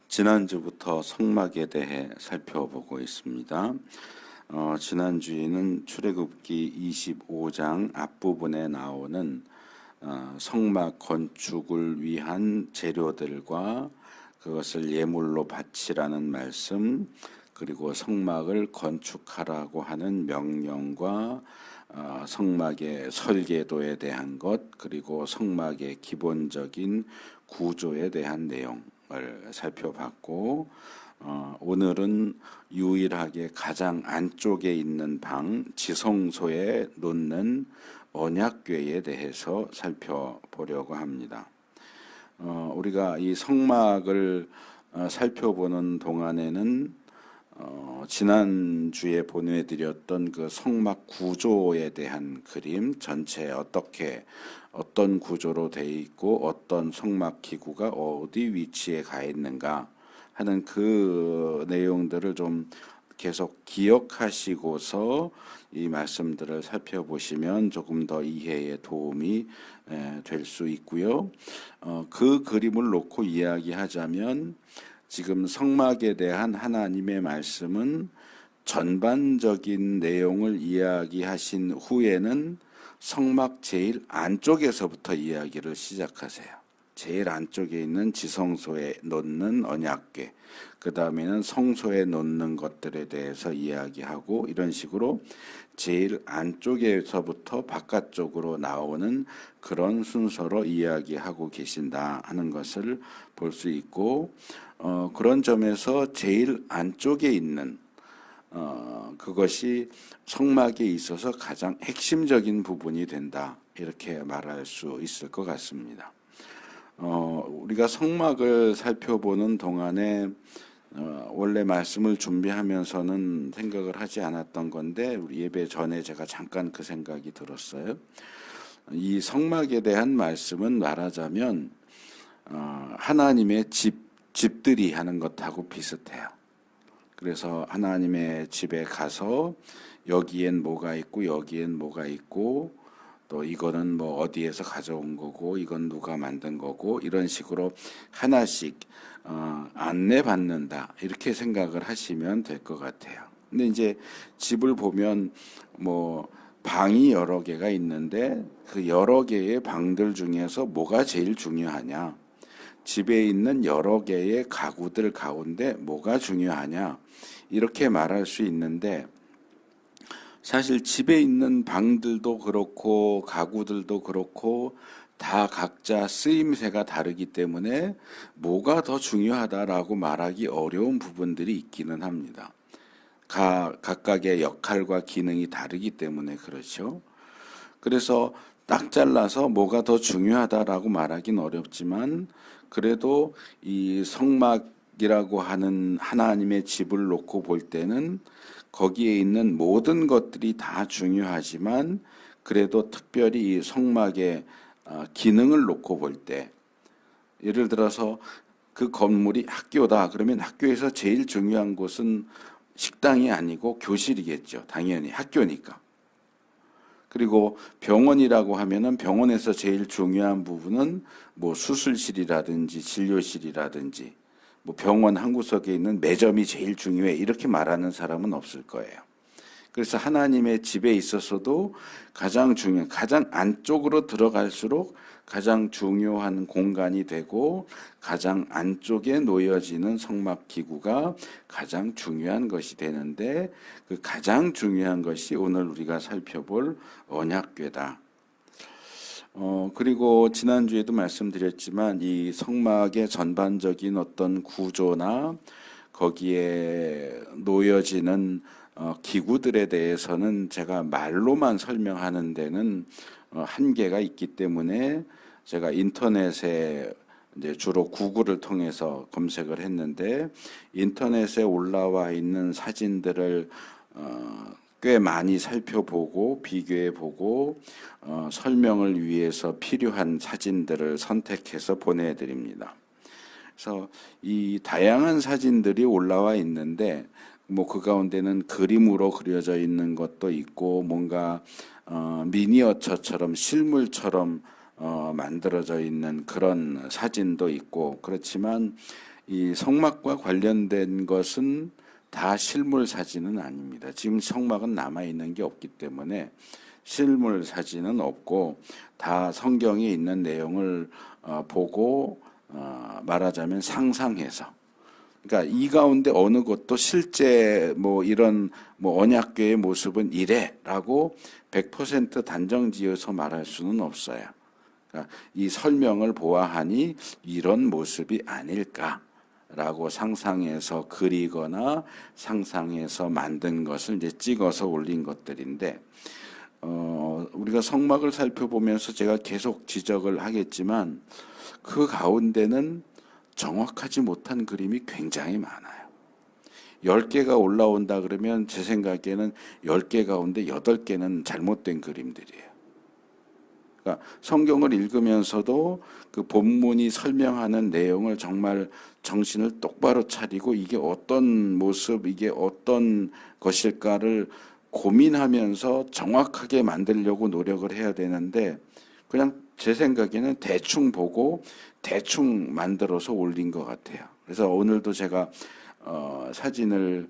지난주부터 성막에 대해 살펴보고 있습니다. 지난주에는 출애굽기 25장 앞부분에 나오는 성막 건축을 위한 재료들과 그것을 예물로 바치라는 말씀, 그리고 성막을 건축하라고 하는 명령과 성막의 설계도에 대한 것, 그리고 성막의 기본적인 구조에 대한 내용을 살펴봤고, 오늘은 유일하게 가장 안쪽에 있는 방, 지성소에 놓는 언약궤에 대해서 살펴보려고 합니다. 우리가 이 성막을 살펴보는 동안에는 지난주에 보내드렸던 그 성막 구조에 대한 그림 전체 어떤 구조로 되어 있고 어떤 성막 기구가 어디 위치에 가 있는가 하는 그 내용들을 좀 계속 기억하시고서 이 말씀들을 살펴보시면 조금 더 이해에 도움이 될 수 있고요. 그 그림을 놓고 이야기하자면 지금 성막에 대한 하나님의 말씀은 전반적인 내용을 이야기하신 후에는 성막 제일 안쪽에서부터 이야기를 시작하세요. 제일 안쪽에 있는 지성소에 놓는 언약궤, 그 다음에는 성소에 놓는 것들에 대해서 이야기하고, 이런 식으로 제일 안쪽에서부터 바깥쪽으로 나오는 그런 순서로 이야기하고 계신다 하는 것을 볼 수 있고, 그런 점에서 제일 안쪽에 있는 그것이 성막에 있어서 가장 핵심적인 부분이 된다, 이렇게 말할 수 있을 것 같습니다. 우리가 성막을 살펴보는 동안에 원래 말씀을 준비하면서는 생각을 하지 않았던 건데, 우리 예배 전에 제가 잠깐 그 생각이 들었어요. 이 성막에 대한 말씀은 말하자면 하나님의 집들이 하는 것하고 비슷해요. 그래서 하나님의 집에 가서 여기엔 뭐가 있고 여기엔 뭐가 있고, 또 이거는 뭐 어디에서 가져온 거고 이건 누가 만든 거고, 이런 식으로 하나씩 안내받는다, 이렇게 생각을 하시면 될 것 같아요. 근데 이제 집을 보면 뭐 방이 여러 개가 있는데 그 여러 개의 방들 중에서 뭐가 제일 중요하냐, 집에 있는 여러 개의 가구들 가운데 뭐가 중요하냐, 이렇게 말할 수 있는데, 사실 집에 있는 방들도 그렇고 가구들도 그렇고 다 각자 쓰임새가 다르기 때문에 뭐가 더 중요하다라고 말하기 어려운 부분들이 있기는 합니다. 각각의 역할과 기능이 다르기 때문에 그렇죠. 그래서 딱 잘라서 뭐가 더 중요하다라고 말하기는 어렵지만, 그래도 이 성막이라고 하는 하나님의 집을 놓고 볼 때는 거기에 있는 모든 것들이 다 중요하지만, 그래도 특별히 이 성막의 기능을 놓고 볼 때, 예를 들어서 그 건물이 학교다 그러면 학교에서 제일 중요한 곳은 식당이 아니고 교실이겠죠. 당연히 학교니까. 그리고 병원이라고 하면은 병원에서 제일 중요한 부분은 뭐 수술실이라든지 진료실이라든지 뭐 병원 한 구석에 있는 매점이 제일 중요해, 이렇게 말하는 사람은 없을 거예요. 그래서 하나님의 집에 있어서도 가장 안쪽으로 들어갈수록 가장 중요한 공간이 되고, 가장 안쪽에 놓여지는 성막 기구가 가장 중요한 것이 되는데, 그 가장 중요한 것이 오늘 우리가 살펴볼 언약궤다. 그리고 지난주에도 말씀드렸지만 이 성막의 전반적인 어떤 구조나 거기에 놓여지는 기구들에 대해서는 제가 말로만 설명하는 데는 한계가 있기 때문에, 제가 인터넷에 이제 주로 구글을 통해서 검색을 했는데, 인터넷에 올라와 있는 사진들을 꽤 많이 살펴보고 비교해보고 설명을 위해서 필요한 사진들을 선택해서 보내드립니다. 그래서 이 다양한 사진들이 올라와 있는데, 뭐 그 가운데는 그림으로 그려져 있는 것도 있고, 뭔가 미니어처처럼 실물처럼 만들어져 있는 그런 사진도 있고, 그렇지만 이 성막과 관련된 것은 다 실물 사진은 아닙니다. 지금 성막은 남아 있는 게 없기 때문에 실물 사진은 없고 다 성경에 있는 내용을 보고 말하자면 상상해서, 그러니까 이 가운데 어느 것도 실제 뭐 이런 뭐 언약궤의 모습은 이래라고 100% 단정지어서 말할 수는 없어요. 그러니까 이 설명을 보아하니 이런 모습이 아닐까라고 상상해서 그리거나 상상해서 만든 것을 이제 찍어서 올린 것들인데, 우리가 성막을 살펴보면서 제가 계속 지적을 하겠지만 그 가운데는 정확하지 못한 그림이 굉장히 많아요. 10개가 올라온다 그러면 제 생각에는 10개 가운데 8개는 잘못된 그림들이에요. 그러니까 성경을 읽으면서도 그 본문이 설명하는 내용을 정말 정신을 똑바로 차리고 이게 어떤 모습, 이게 어떤 것일까를 고민하면서 정확하게 만들려고 노력을 해야 되는데, 그냥 제 생각에는 대충 보고 대충 만들어서 올린 것 같아요. 그래서 오늘도 제가 사진을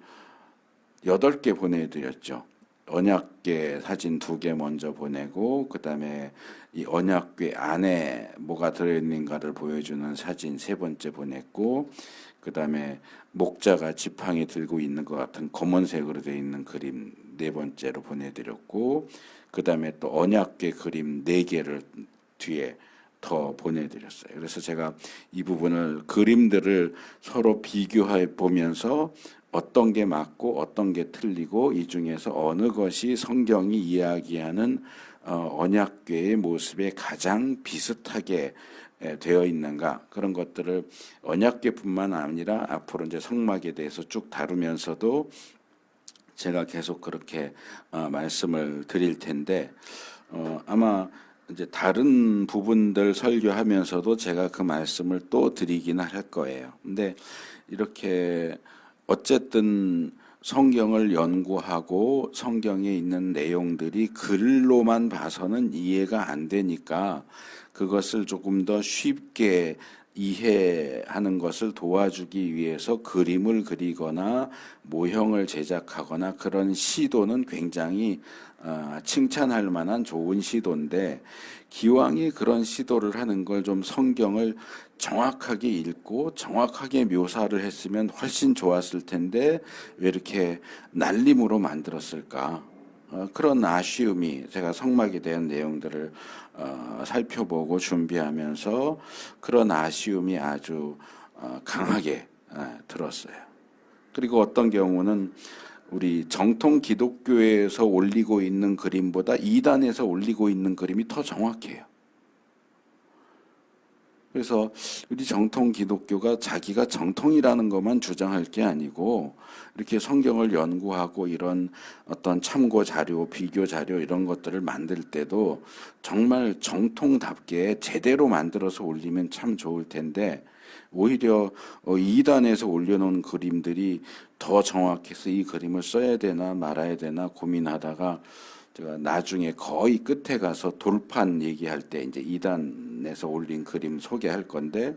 8개 보내드렸죠. 언약궤 사진 2개 먼저 보내고, 그 다음에 이 언약궤 안에 뭐가 들어있는가를 보여주는 사진 3번째 보냈고, 그 다음에 목자가 지팡이 들고 있는 것 같은 검은색으로 되어 있는 그림 4번째로 보내드렸고, 그 다음에 또 언약궤 그림 4개를 뒤에 더 보내드렸어요. 그래서 제가 이 부분을 그림들을 서로 비교해 보면서 어떤 게 맞고 어떤 게 틀리고 이 중에서 어느 것이 성경이 이야기하는 언약궤의 모습에 가장 비슷하게 되어 있는가, 그런 것들을 언약궤뿐만 아니라 앞으로 이제 성막에 대해서 쭉 다루면서도 제가 계속 그렇게 말씀을 드릴 텐데, 아마 이제 다른 부분들 설교하면서도 제가 그 말씀을 또 드리긴 할 거예요. 근데 이렇게 어쨌든 성경을 연구하고 성경에 있는 내용들이 글로만 봐서는 이해가 안 되니까 그것을 조금 더 쉽게 이해하는 것을 도와주기 위해서 그림을 그리거나 모형을 제작하거나 그런 시도는 굉장히 칭찬할 만한 좋은 시도인데, 기왕이 그런 시도를 하는 걸 좀 성경을 정확하게 읽고 정확하게 묘사를 했으면 훨씬 좋았을 텐데 왜 이렇게 날림으로 만들었을까? 그런 아쉬움이, 제가 성막에 대한 내용들을 살펴보고 준비하면서 그런 아쉬움이 아주 강하게 들었어요. 그리고 어떤 경우는 우리 정통 기독교에서 올리고 있는 그림보다 이단에서 올리고 있는 그림이 더 정확해요. 그래서 우리 정통 기독교가 자기가 정통이라는 것만 주장할 게 아니고 이렇게 성경을 연구하고 이런 어떤 참고 자료, 비교 자료 이런 것들을 만들 때도 정말 정통답게 제대로 만들어서 올리면 참 좋을 텐데, 오히려 이단에서 올려놓은 그림들이 더 정확해서 이 그림을 써야 되나 말아야 되나 고민하다가 제가 나중에 거의 끝에 가서 돌판 얘기할 때 이제 이단에서 올린 그림 소개할 건데,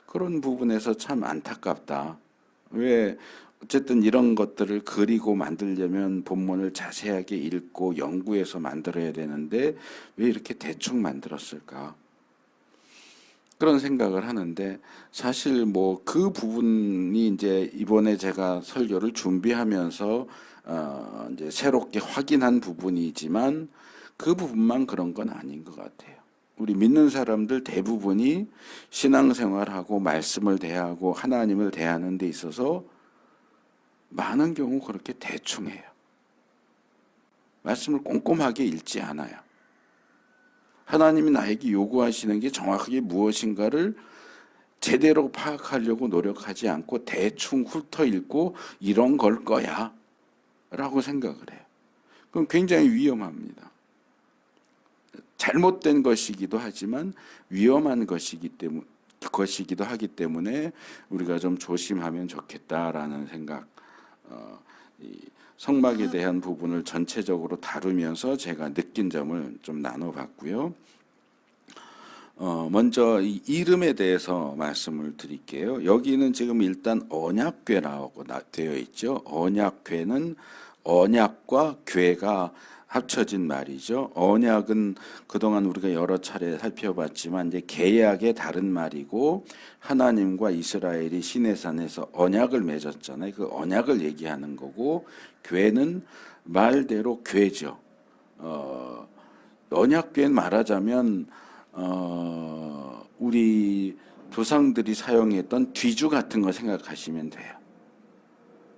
그런 부분에서 참 안타깝다. 왜 어쨌든 이런 것들을 그리고 만들려면 본문을 자세하게 읽고 연구해서 만들어야 되는데 왜 이렇게 대충 만들었을까? 그런 생각을 하는데, 사실 뭐 그 부분이 이제 이번에 제가 설교를 준비하면서 이제 새롭게 확인한 부분이지만 그 부분만 그런 건 아닌 것 같아요. 우리 믿는 사람들 대부분이 신앙생활하고 말씀을 대하고 하나님을 대하는 데 있어서 많은 경우 그렇게 대충 해요. 말씀을 꼼꼼하게 읽지 않아요. 하나님이 나에게 요구하시는 게 정확하게 무엇인가를 제대로 파악하려고 노력하지 않고 대충 훑어 읽고 이런 걸 거야 라고 생각을 해요. 그럼 굉장히 위험합니다. 잘못된 것이기도 하지만 위험한 것이기도 하기 때문에 우리가 좀 조심하면 좋겠다라는 생각, 이 성막에 대한 부분을 전체적으로 다루면서 제가 느낀 점을 좀 나눠봤고요. 먼저 이 이름에 대해서 말씀을 드릴게요. 여기는 지금 일단 언약궤라고 되어 있죠. 언약궤는 언약과 궤가 합쳐진 말이죠. 언약은 그동안 우리가 여러 차례 살펴봤지만 이제 계약의 다른 말이고, 하나님과 이스라엘이 시내산에서 언약을 맺었잖아요. 그 언약을 얘기하는 거고, 궤는 말대로 궤죠. 언약궤는 말하자면 우리 조상들이 사용했던 뒤주 같은 거 생각하시면 돼요.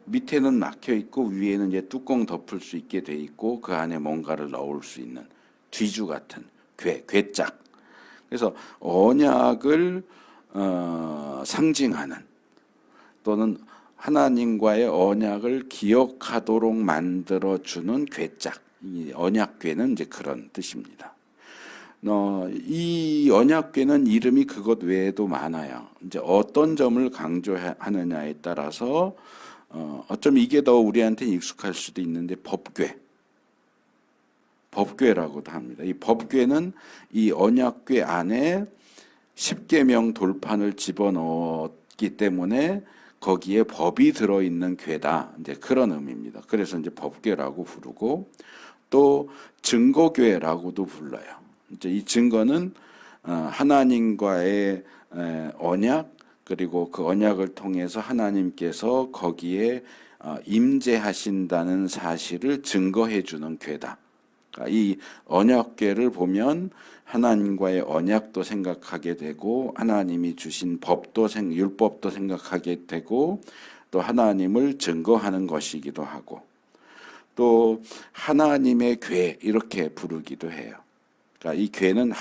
밑에는 막혀 있고 위에는 이제 뚜껑 덮을 수 있게 돼 있고 그 안에 뭔가를 넣을 수 있는 뒤주 같은 궤짝. 그래서 언약을 상징하는, 또는 하나님과의 언약을 기억하도록 만들어 주는 궤짝. 이 언약궤는 이제 그런 뜻입니다. 이 언약궤는 이름이 그것 외에도 많아요. 이제 어떤 점을 강조하느냐에 따라서 어쩜 이게 더 우리한테 익숙할 수도 있는데, 법궤라고도 합니다. 이 법궤는 이 언약궤 안에 십계명 돌판을 집어넣었기 때문에 거기에 법이 들어있는 궤다, 이제 그런 의미입니다. 그래서 이제 법궤라고 부르고, 또 증거궤라고도 불러요. 이제 이 증거는 하나님과의 언약, 그리고 그 언약을 통해서 하나님께서 거기에 임재하신다는 사실을 증거해 주는 궤다. 그러니까 이 언약궤를 보면 하나님과의 언약도 생각하게 되고, 하나님이 주신 율법도 생각하게 되고, 또 하나님을 증거하는 것이기도 하고, 또 하나님의 궤 이렇게 부르기도 해요. 그러니까 이 궤는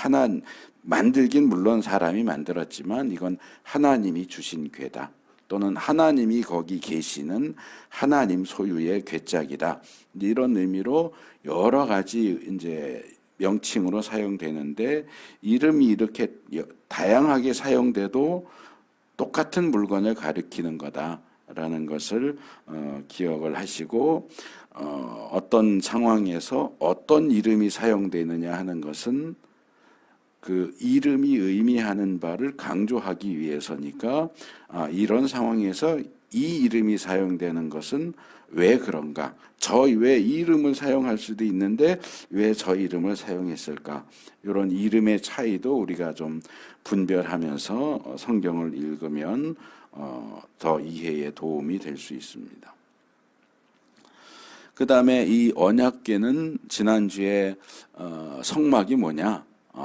만들긴 물론 사람이 만들었지만 이건 하나님이 주신 궤다, 또는 하나님이 거기 계시는 하나님 소유의 궤짝이다, 이런 의미로 여러 가지 이제 명칭으로 사용되는데, 이름이 이렇게 다양하게 사용돼도 똑같은 물건을 가리키는 거다라는 것을 기억을 하시고, 어떤 상황에서 어떤 이름이 사용되느냐 하는 것은 그 이름이 의미하는 바를 강조하기 위해서니까, 이런 상황에서 이 이름이 사용되는 것은 왜 그런가? 왜 이 이름을 사용할 수도 있는데 왜 저 이름을 사용했을까? 이런 이름의 차이도 우리가 좀 분별하면서 성경을 읽으면 더 이해에 도움이 될 수 있습니다. 그 다음에 이 언약궤는 지난주에 성막이 뭐냐?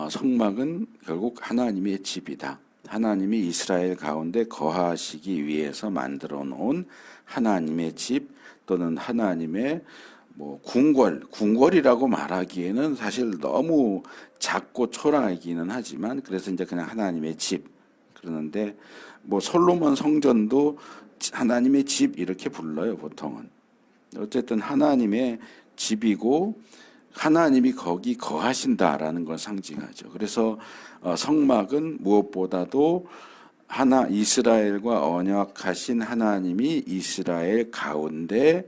성막은 결국 하나님의 집이다. 하나님이 이스라엘 가운데 거하시기 위해서 만들어 놓은 하나님의 집, 또는 하나님의 궁궐이라고 말하기에는 사실 너무 작고 초라하기는 하지만, 그래서 이제 그냥 하나님의 집. 그러는데 솔로몬 성전도 하나님의 집 이렇게 불러요, 보통은. 어쨌든 하나님의 집이고 하나님이 거기 거하신다라는 걸 상징하죠. 그래서 성막은 무엇보다도 이스라엘과 언약하신 하나님이 이스라엘 가운데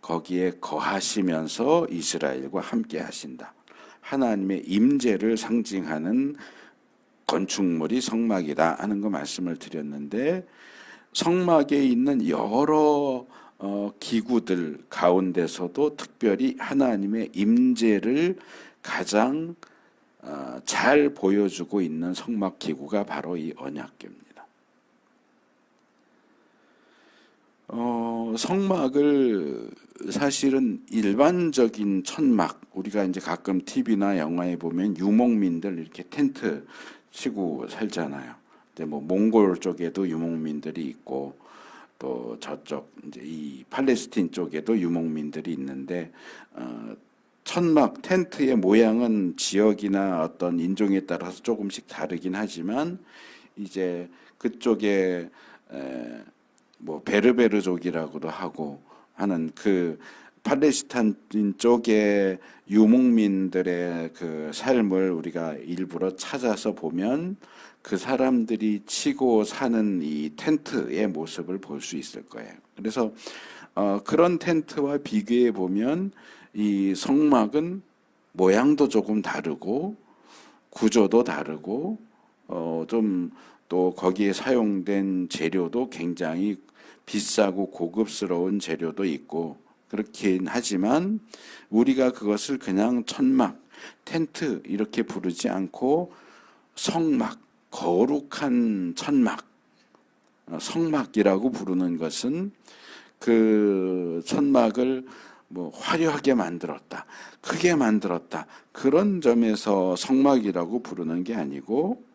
거기에 거하시면서 이스라엘과 함께 하신다. 하나님의 임재를 상징하는 건축물이 성막이다 하는 거 말씀을 드렸는데, 성막에 있는 여러 기구들 가운데서도 특별히 하나님의 임재를 가장 잘 보여주고 있는 성막 기구가 바로 이 언약궤입니다. 성막을 사실은 일반적인 천막, 우리가 이제 가끔 TV나 영화에 보면 유목민들 이렇게 텐트 치고 살잖아요. 근데 몽골 쪽에도 유목민들이 있고, 또 저쪽 이제 이 팔레스틴 쪽에도 유목민들이 있는데, 천막 텐트의 모양은 지역이나 어떤 인종에 따라서 조금씩 다르긴 하지만, 이제 그쪽에 베르베르족이라고도 하고 하는 그 팔레스타인 쪽의 유목민들의 그 삶을 우리가 일부러 찾아서 보면 그 사람들이 치고 사는 이 텐트의 모습을 볼 수 있을 거예요. 그래서 그런 텐트와 비교해 보면 이 성막은 모양도 조금 다르고, 구조도 다르고 좀 또 거기에 사용된 재료도 굉장히 비싸고 고급스러운 재료도 있고 그렇긴 하지만 우리가 그것을 그냥 천막, 텐트 이렇게 부르지 않고 성막, 거룩한 천막, 성막이라고 부르는 것은 그 천막을 뭐 화려하게 만들었다, 크게 만들었다 그런 점에서 성막이라고 부르는 게 아니고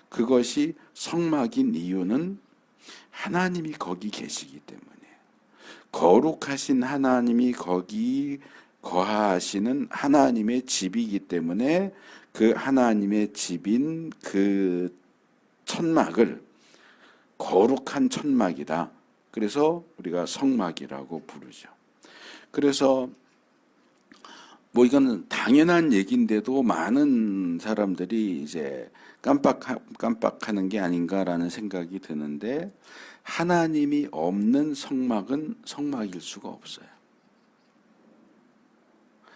그것이 성막인 이유는 하나님이 거기 계시기 때문에 거룩하신 하나님이 거기 거하시는 하나님의 집이기 때문에 그 하나님의 집인 그 천막을 거룩한 천막이다. 그래서 우리가 성막이라고 부르죠. 그래서 뭐 이거는 당연한 얘기인데도 많은 사람들이 이제 깜빡하는 게 아닌가라는 생각이 드는데 하나님이 없는 성막은 성막일 수가 없어요.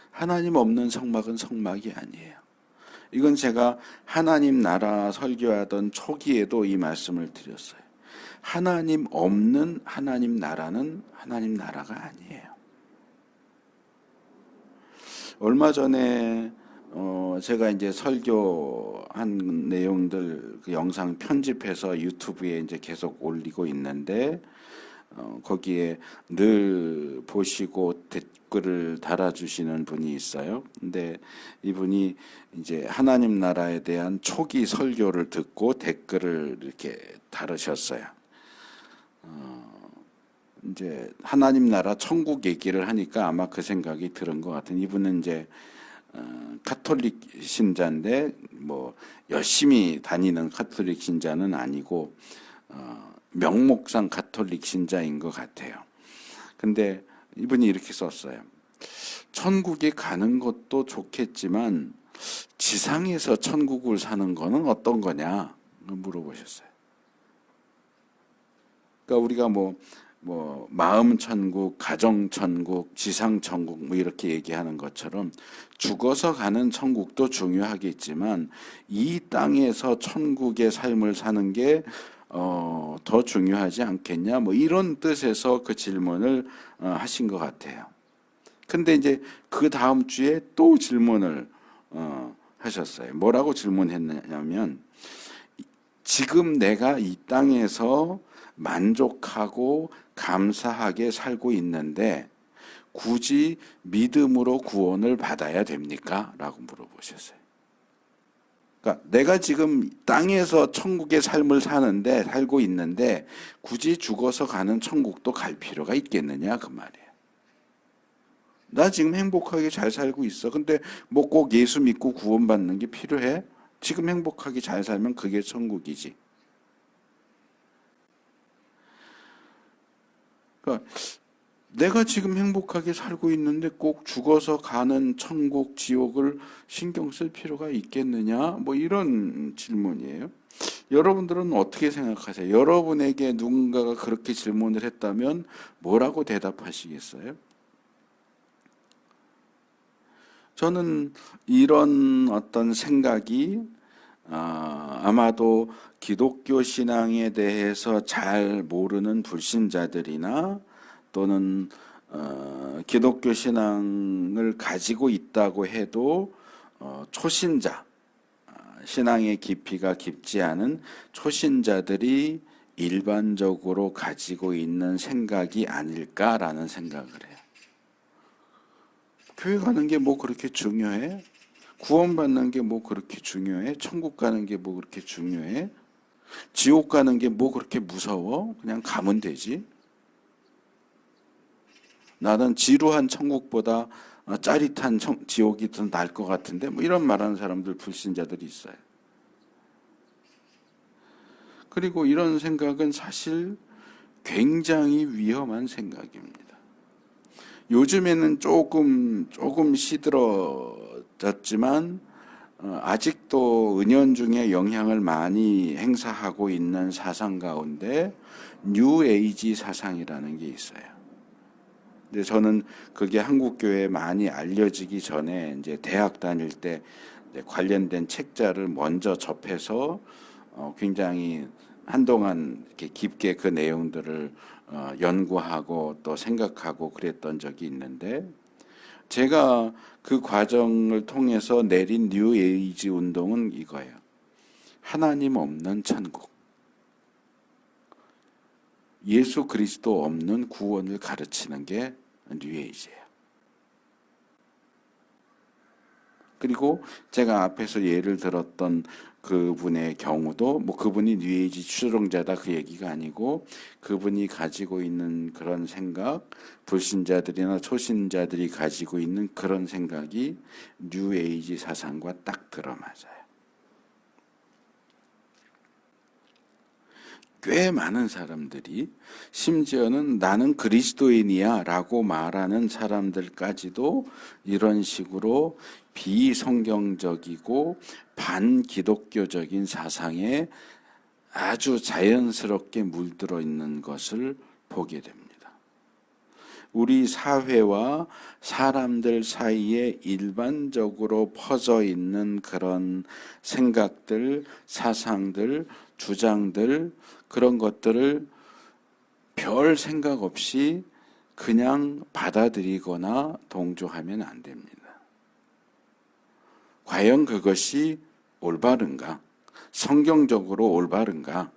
하나님 없는 성막은 성막이 아니에요. 이건 제가 하나님 나라 설교하던 초기에도 이 말씀을 드렸어요. 하나님 없는 하나님 나라는 하나님 나라가 아니에요. 얼마 전에 제가 이제 설교한 내용들 그 영상 편집해서 유튜브에 이제 계속 올리고 있는데 거기에 늘 보시고 댓글을 달아주시는 분이 있어요. 근데 이분이 이제 하나님 나라에 대한 초기 설교를 듣고 댓글을 이렇게 달으셨어요. 이제 하나님 나라 천국 얘기를 하니까 아마 그 생각이 들은 것 같은. 이분은 이제 카톨릭 신자인데 뭐 열심히 다니는 카톨릭 신자는 아니고 명목상 카톨릭 신자인 것 같아요. 근데 이분이 이렇게 썼어요. 천국에 가는 것도 좋겠지만 지상에서 천국을 사는 거는 어떤 거냐 물어보셨어요. 그러니까 우리가 뭐 마음 천국, 가정 천국, 지상 천국 뭐 이렇게 얘기하는 것처럼 죽어서 가는 천국도 중요하겠지만 이 땅에서 천국의 삶을 사는 게 더 중요하지 않겠냐 뭐 이런 뜻에서 그 질문을 하신 것 같아요. 근데 이제 그 다음 주에 또 질문을 하셨어요. 뭐라고 질문했냐면 지금 내가 이 땅에서 만족하고 감사하게 살고 있는데 굳이 믿음으로 구원을 받아야 됩니까? 라고 물어보셨어요. 그러니까 내가 지금 땅에서 천국의 삶을 살고 있는데 굳이 죽어서 가는 천국도 갈 필요가 있겠느냐 그 말이에요. 나 지금 행복하게 잘 살고 있어. 근데 뭐 꼭 예수 믿고 구원받는 게 필요해? 지금 행복하게 잘 살면 그게 천국이지. 그러니까 내가 지금 행복하게 살고 있는데 꼭 죽어서 가는 천국, 지옥을 신경 쓸 필요가 있겠느냐? 뭐 이런 질문이에요. 여러분들은 어떻게 생각하세요? 여러분에게 누군가가 그렇게 질문을 했다면 뭐라고 대답하시겠어요? 저는 이런 어떤 생각이 아마도 기독교 신앙에 대해서 잘 모르는 불신자들이나 또는 기독교 신앙을 가지고 있다고 해도 초신자, 신앙의 깊이가 깊지 않은 초신자들이 일반적으로 가지고 있는 생각이 아닐까라는 생각을 해요. 교회 가는 게 뭐 그렇게 중요해? 구원받는 게 뭐 그렇게 중요해? 천국 가는 게 뭐 그렇게 중요해? 지옥 가는 게 뭐 그렇게 무서워? 그냥 가면 되지. 나는 지루한 천국보다 짜릿한 지옥이 더 나을 것 같은데 뭐 이런 말하는 사람들 불신자들이 있어요. 그리고 이런 생각은 사실 굉장히 위험한 생각입니다. 요즘에는 조금 시들어졌지만 아직도 은연중에 영향을 많이 행사하고 있는 사상 가운데 뉴 에이지 사상이라는 게 있어요. 근데 저는 그게 한국 교회에 많이 알려지기 전에 이제 대학 다닐 때 관련된 책자를 먼저 접해서 굉장히 한동안 이렇게 깊게 그 내용들을 연구하고 또 생각하고 그랬던 적이 있는데, 제가 그 과정을 통해서 내린 뉴 에이지 운동은 이거예요. 하나님 없는 천국, 예수 그리스도 없는 구원을 가르치는 게 뉴 에이지예요. 그리고 제가 앞에서 예를 들었던 그분의 경우도 뭐 그분이 뉴에이지 추종자다 그 얘기가 아니고, 그분이 가지고 있는 그런 생각, 불신자들이나 초신자들이 가지고 있는 그런 생각이 뉴에이지 사상과 딱 들어맞아요. 꽤 많은 사람들이, 심지어는 나는 그리스도인이야 라고 말하는 사람들까지도 이런 식으로 비성경적이고 반기독교적인 사상에 아주 자연스럽게 물들어 있는 것을 보게 됩니다. 우리 사회와 사람들 사이에 일반적으로 퍼져 있는 그런 생각들, 사상들, 주장들, 그런 것들을 별 생각 없이 그냥 받아들이거나 동조하면 안 됩니다. 과연 그것이 올바른가? 성경적으로 올바른가?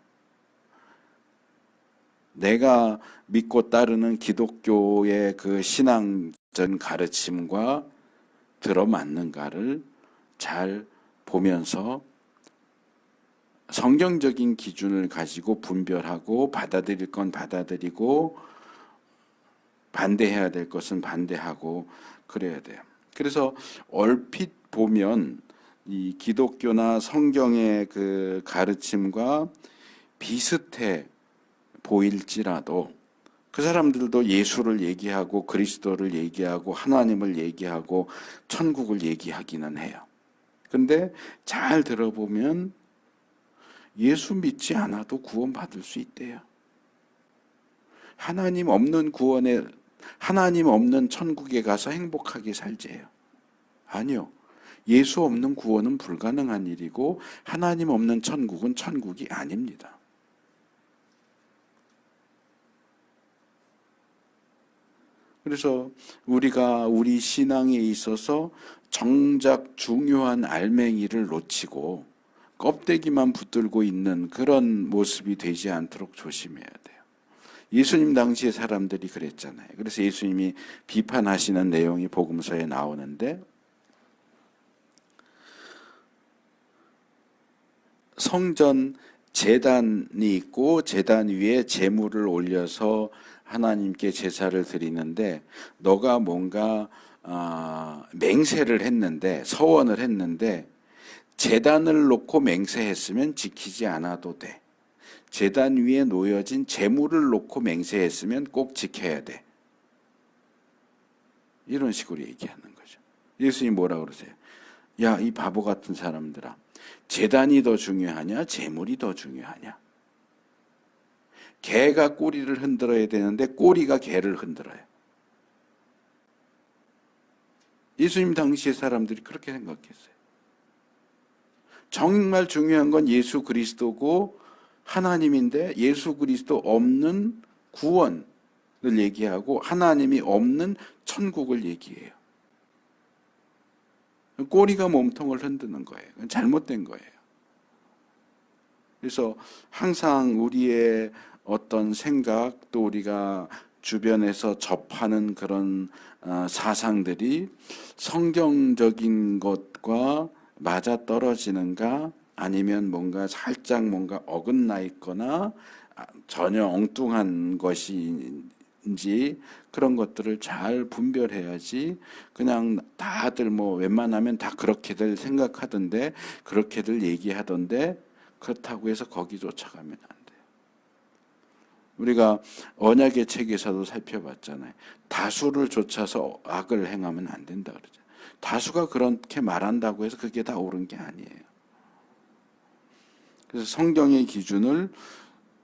내가 믿고 따르는 기독교의 그 신앙전 가르침과 들어맞는가를 잘 보면서 성경적인 기준을 가지고 분별하고, 받아들일 건 받아들이고, 반대해야 될 것은 반대하고 그래야 돼요. 그래서 얼핏 보면 이 기독교나 성경의 그 가르침과 비슷해 보일지라도, 그 사람들도 예수를 얘기하고 그리스도를 얘기하고 하나님을 얘기하고 천국을 얘기하기는 해요. 근데 잘 들어보면 예수 믿지 않아도 구원받을 수 있대요. 하나님 없는 구원에, 하나님 없는 천국에 가서 행복하게 살재요. 아니요. 예수 없는 구원은 불가능한 일이고, 하나님 없는 천국은 천국이 아닙니다. 그래서 우리가 우리 신앙에 있어서 정작 중요한 알맹이를 놓치고 껍데기만 붙들고 있는 그런 모습이 되지 않도록 조심해야 돼요. 예수님 당시의 사람들이 그랬잖아요. 그래서 예수님이 비판하시는 내용이 복음서에 나오는데, 성전 제단이 있고 제단 위에 제물을 올려서 하나님께 제사를 드리는데, 너가 뭔가 맹세를 했는데, 서원을 했는데 제단을 놓고 맹세했으면 지키지 않아도 돼. 제단 위에 놓여진 제물을 놓고 맹세했으면 꼭 지켜야 돼. 이런 식으로 얘기하는 거죠. 예수님이 뭐라 그러세요? 야, 이 바보 같은 사람들아, 제단이 더 중요하냐, 제물이 더 중요하냐? 개가 꼬리를 흔들어야 되는데 꼬리가 개를 흔들어요. 예수님 당시의 사람들이 그렇게 생각했어요. 정말 중요한 건 예수 그리스도고 하나님인데, 예수 그리스도 없는 구원을 얘기하고 하나님이 없는 천국을 얘기해요. 꼬리가 몸통을 흔드는 거예요. 잘못된 거예요. 그래서 항상 우리의 어떤 생각, 또 우리가 주변에서 접하는 그런 사상들이 성경적인 것과 맞아 떨어지는가, 아니면 뭔가 살짝 뭔가 어긋나 있거나 전혀 엉뚱한 것인지, 그런 것들을 잘 분별해야지. 그냥 다들 뭐 웬만하면 다 그렇게들 생각하던데, 그렇게들 얘기하던데, 그렇다고 해서 거기 쫓아가면 안 돼요. 우리가 언약의 책에서도 살펴봤잖아요. 다수를 쫓아서 악을 행하면 안 된다 그러죠. 다수가 그렇게 말한다고 해서 그게 다 옳은 게 아니에요. 그래서 성경의 기준을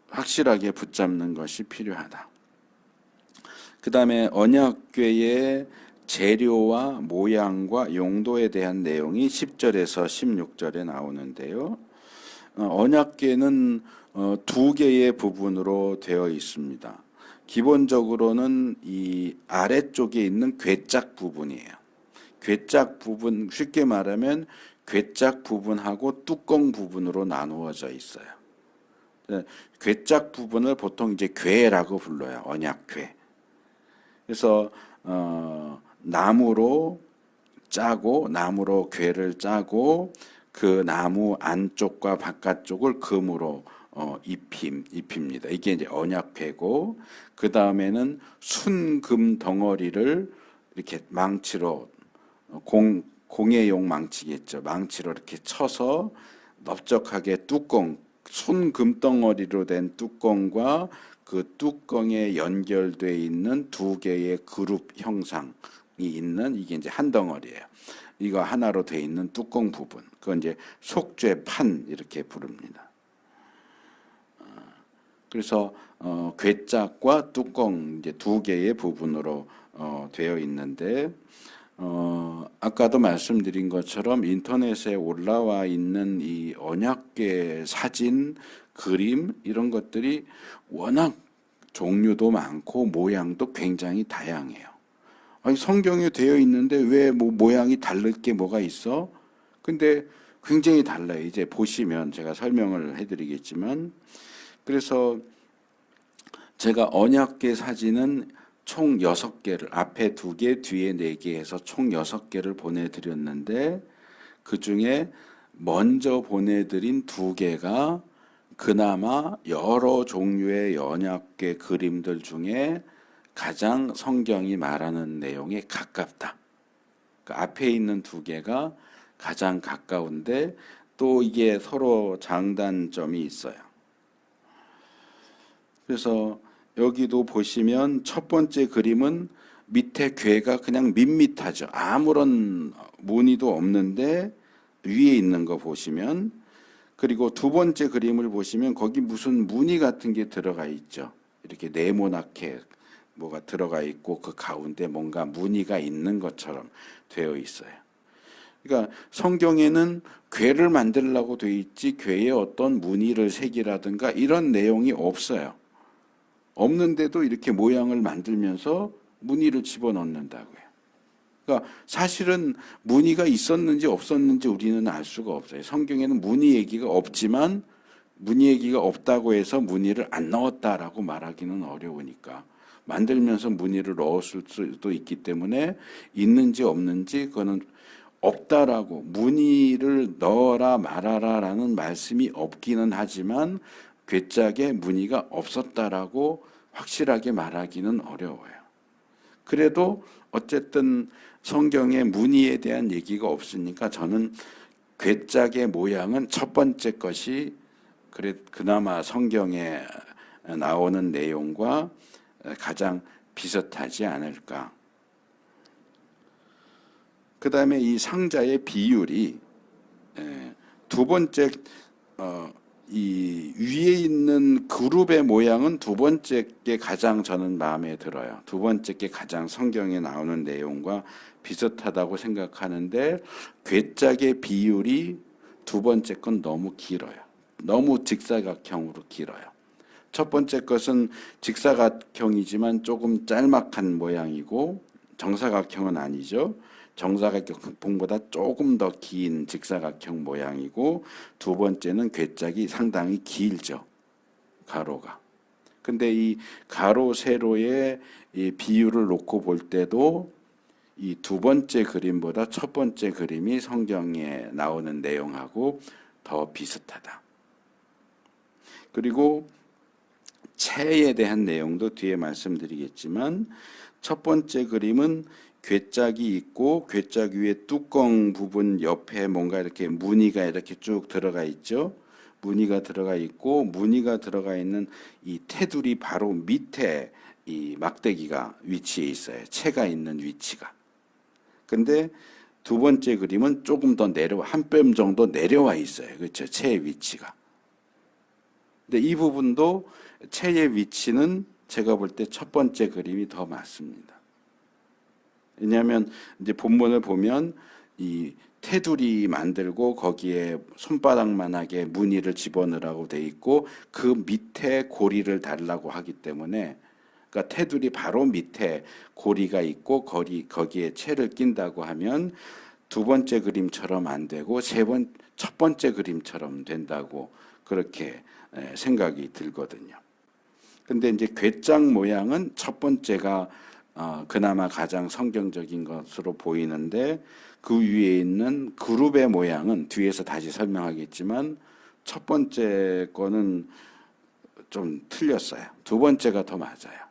확실하게 붙잡는 것이 필요하다. 그 다음에 언약궤의 재료와 모양과 용도에 대한 내용이 10절에서 16절에 나오는데요. 언약궤는 두 개의 부분으로 되어 있습니다. 기본적으로는 이 아래쪽에 있는 궤짝 부분이에요. 궤짝 부분, 쉽게 말하면 궤짝 부분하고 뚜껑 부분으로 나누어져 있어요. 궤짝 부분을 보통 이제 궤라고 불러요. 언약궤. 그래서 나무로 짜고 나무로 궤를 짜고 그 나무 안쪽과 바깥쪽을 금으로 입힙니다. 이게 이제 언약궤고, 그 다음에는 순금 덩어리를 이렇게 망치로 공예용 망치겠죠. 망치로 이렇게 쳐서 넓적하게 순금 덩어리로 된 뚜껑과 그 뚜껑에 연결되어 있는 두 개의 그룹 형상이 있는, 이게 이제 한 덩어리예요. 이거 하나로 되어 있는 뚜껑 부분, 그건 이제 속죄판 이렇게 부릅니다. 그래서 궤짝과 뚜껑 이제 두 개의 부분으로 되어 있는데, 아까도 말씀드린 것처럼 인터넷에 올라와 있는 이 언약궤 사진, 그림 이런 것들이 워낙 종류도 많고 모양도 굉장히 다양해요. 아니, 성경에 되어 있는데 왜 뭐 모양이 다를 게 뭐가 있어? 근데 굉장히 달라요. 이제 보시면 제가 설명을 해드리겠지만, 그래서 제가 언약궤 사진은 총 6개를, 앞에 2개, 뒤에 4개 해서 총 6개를 보내드렸는데, 그 중에 먼저 보내드린 2개가 그나마 여러 종류의 언약궤 그림들 중에 가장 성경이 말하는 내용에 가깝다. 그 앞에 있는 2개가 가장 가까운데, 또 이게 서로 장단점이 있어요. 그래서 여기도 보시면 첫 번째 그림은 밑에 궤가 그냥 밋밋하죠. 아무런 무늬도 없는데 위에 있는 거 보시면, 그리고 두 번째 그림을 보시면 거기 무슨 무늬 같은 게 들어가 있죠. 이렇게 네모나게 뭐가 들어가 있고 그 가운데 뭔가 무늬가 있는 것처럼 되어 있어요. 그러니까 성경에는 궤를 만들려고 되어 있지 궤에 어떤 무늬를 새기라든가 이런 내용이 없어요. 없는데도 이렇게 모양을 만들면서 무늬를 집어넣는다고요. 그러니까 사실은 무늬가 있었는지 없었는지 우리는 알 수가 없어요. 성경에는 무늬 얘기가 없지만 무늬 얘기가 없다고 해서 무늬를 안 넣었다라고 말하기는 어려우니까, 만들면서 무늬를 넣었을 수도 있기 때문에 있는지 없는지 그거는 없다라고, 무늬를 넣어라 말아라라는 말씀이 없기는 하지만 궤짝에 무늬가 없었다라고 확실하게 말하기는 어려워요. 그래도 어쨌든 성경에 무늬에 대한 얘기가 없으니까 저는 궤짝의 모양은 첫 번째 것이 그나마 성경에 나오는 내용과 가장 비슷하지 않을까. 그 다음에 이 상자의 비율이 두 번째 이 위에 있는 그룹의 모양은 두 번째 게 가장 저는 마음에 들어요. 두 번째 게 가장 성경에 나오는 내용과 비슷하다고 생각하는데, 궤짝의 비율이 두 번째 건 너무 길어요. 너무 직사각형으로 길어요. 첫 번째 것은 직사각형이지만 조금 짤막한 모양이고, 정사각형은 아니죠. 정사각형보다 조금 더 긴 직사각형 모양이고, 두 번째는 궤짝이 상당히 길죠. 가로가. 근데 이 가로 세로의 이 비율을 놓고 볼 때도 이 두 번째 그림보다 첫 번째 그림이 성경에 나오는 내용하고 더 비슷하다. 그리고 채에 대한 내용도 뒤에 말씀드리겠지만, 첫 번째 그림은 궤짝이 있고 궤짝 위에 뚜껑 부분 옆에 뭔가 이렇게 무늬가 이렇게 쭉 들어가 있죠. 무늬가 들어가 있고, 무늬가 들어가 있는 이 테두리 바로 밑에 이 막대기가 위치해 있어요. 채가 있는 위치가. 근데 두 번째 그림은 조금 더 한 뼘 정도 내려와 있어요. 그렇죠? 채의 위치가. 근데 이 부분도 채의 위치는 제가 볼 때 첫 번째 그림이 더 맞습니다. 왜냐하면 이제 본문을 보면 이 테두리 만들고 거기에 손바닥만하게 무늬를 집어넣으라고 돼 있고 그 밑에 고리를 달라고 하기 때문에 그러니까 테두리 바로 밑에 고리가 있고 거기에 채를 낀다고 하면 두 번째 그림처럼 안 되고 첫 번째 그림처럼 된다고 그렇게 생각이 들거든요. 근데 이제 궤장 모양은 첫 번째가 그나마 가장 성경적인 것으로 보이는데 그 위에 있는 그룹의 모양은 뒤에서 다시 설명하겠지만 첫 번째 거는 좀 틀렸어요. 두 번째가 더 맞아요.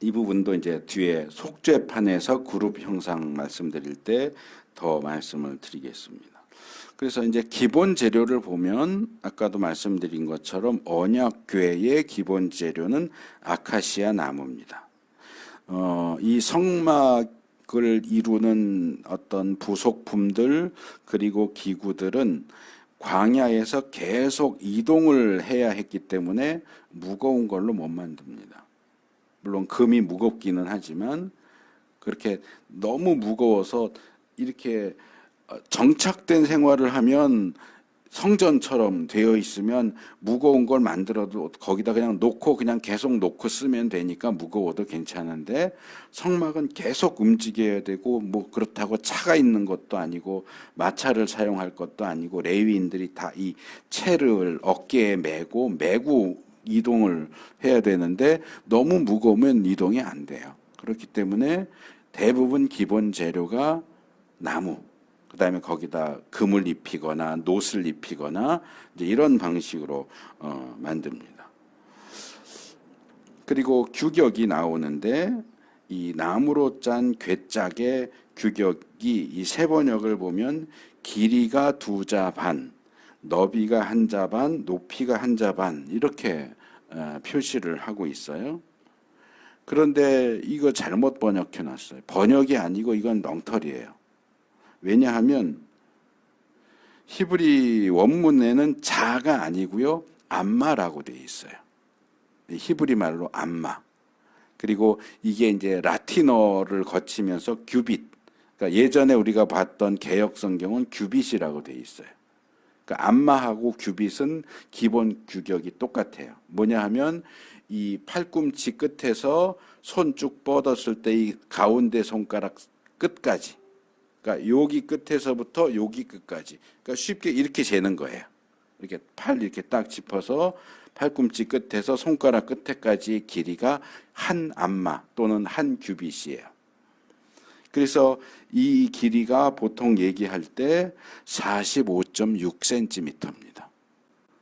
이 부분도 이제 뒤에 속죄판에서 그룹 형상 말씀드릴 때 더 말씀을 드리겠습니다. 그래서 이제 기본 재료를 보면 아까도 말씀드린 것처럼 언약궤의 기본 재료는 아카시아 나무입니다. 이 성막을 이루는 어떤 부속품들 그리고 기구들은 광야에서 계속 이동을 해야 했기 때문에 무거운 걸로 못 만듭니다. 물론 금이 무겁기는 하지만 그렇게 너무 무거워서 이렇게 정착된 생활을 하면 성전처럼 되어 있으면 무거운 걸 만들어도 거기다 그냥 놓고 그냥 계속 놓고 쓰면 되니까 무거워도 괜찮은데 성막은 계속 움직여야 되고 뭐 그렇다고 차가 있는 것도 아니고 마차를 사용할 것도 아니고 레위인들이 다 이 채를 어깨에 메고 이동을 해야 되는데 너무 무거우면 이동이 안 돼요. 그렇기 때문에 대부분 기본 재료가 나무, 그다음에 거기다 금을 입히거나 노스를 입히거나 이제 이런 방식으로 만듭니다. 그리고 규격이 나오는데 이 나무로 짠 궤짝의 규격이 이 세번역을 보면 길이가 2자 반, 너비가 1자 반, 높이가 1자 반 이렇게 표시를 하고 있어요. 그런데 이거 잘못 번역해 놨어요. 번역이 아니고 이건 엉터리예요. 왜냐하면 히브리 원문에는 자가 아니고요. 암마라고 되어 있어요. 히브리 말로 암마. 그리고 이게 이제 라틴어를 거치면서 규빗. 그러니까 예전에 우리가 봤던 개역 성경은 규빗이라고 되어 있어요. 그러니까 암마하고 규빗은 기본 규격이 똑같아요. 뭐냐 하면 이 팔꿈치 끝에서 손 쭉 뻗었을 때 이 가운데 손가락 끝까지, 그러니까 여기 끝에서부터 여기 끝까지, 그러니까 쉽게 이렇게 재는 거예요. 이렇게 팔 이렇게 딱 짚어서 팔꿈치 끝에서 손가락 끝에까지의 길이가 한 암마 또는 한 규빗이에요. 그래서 이 길이가 보통 얘기할 때 45.6cm입니다.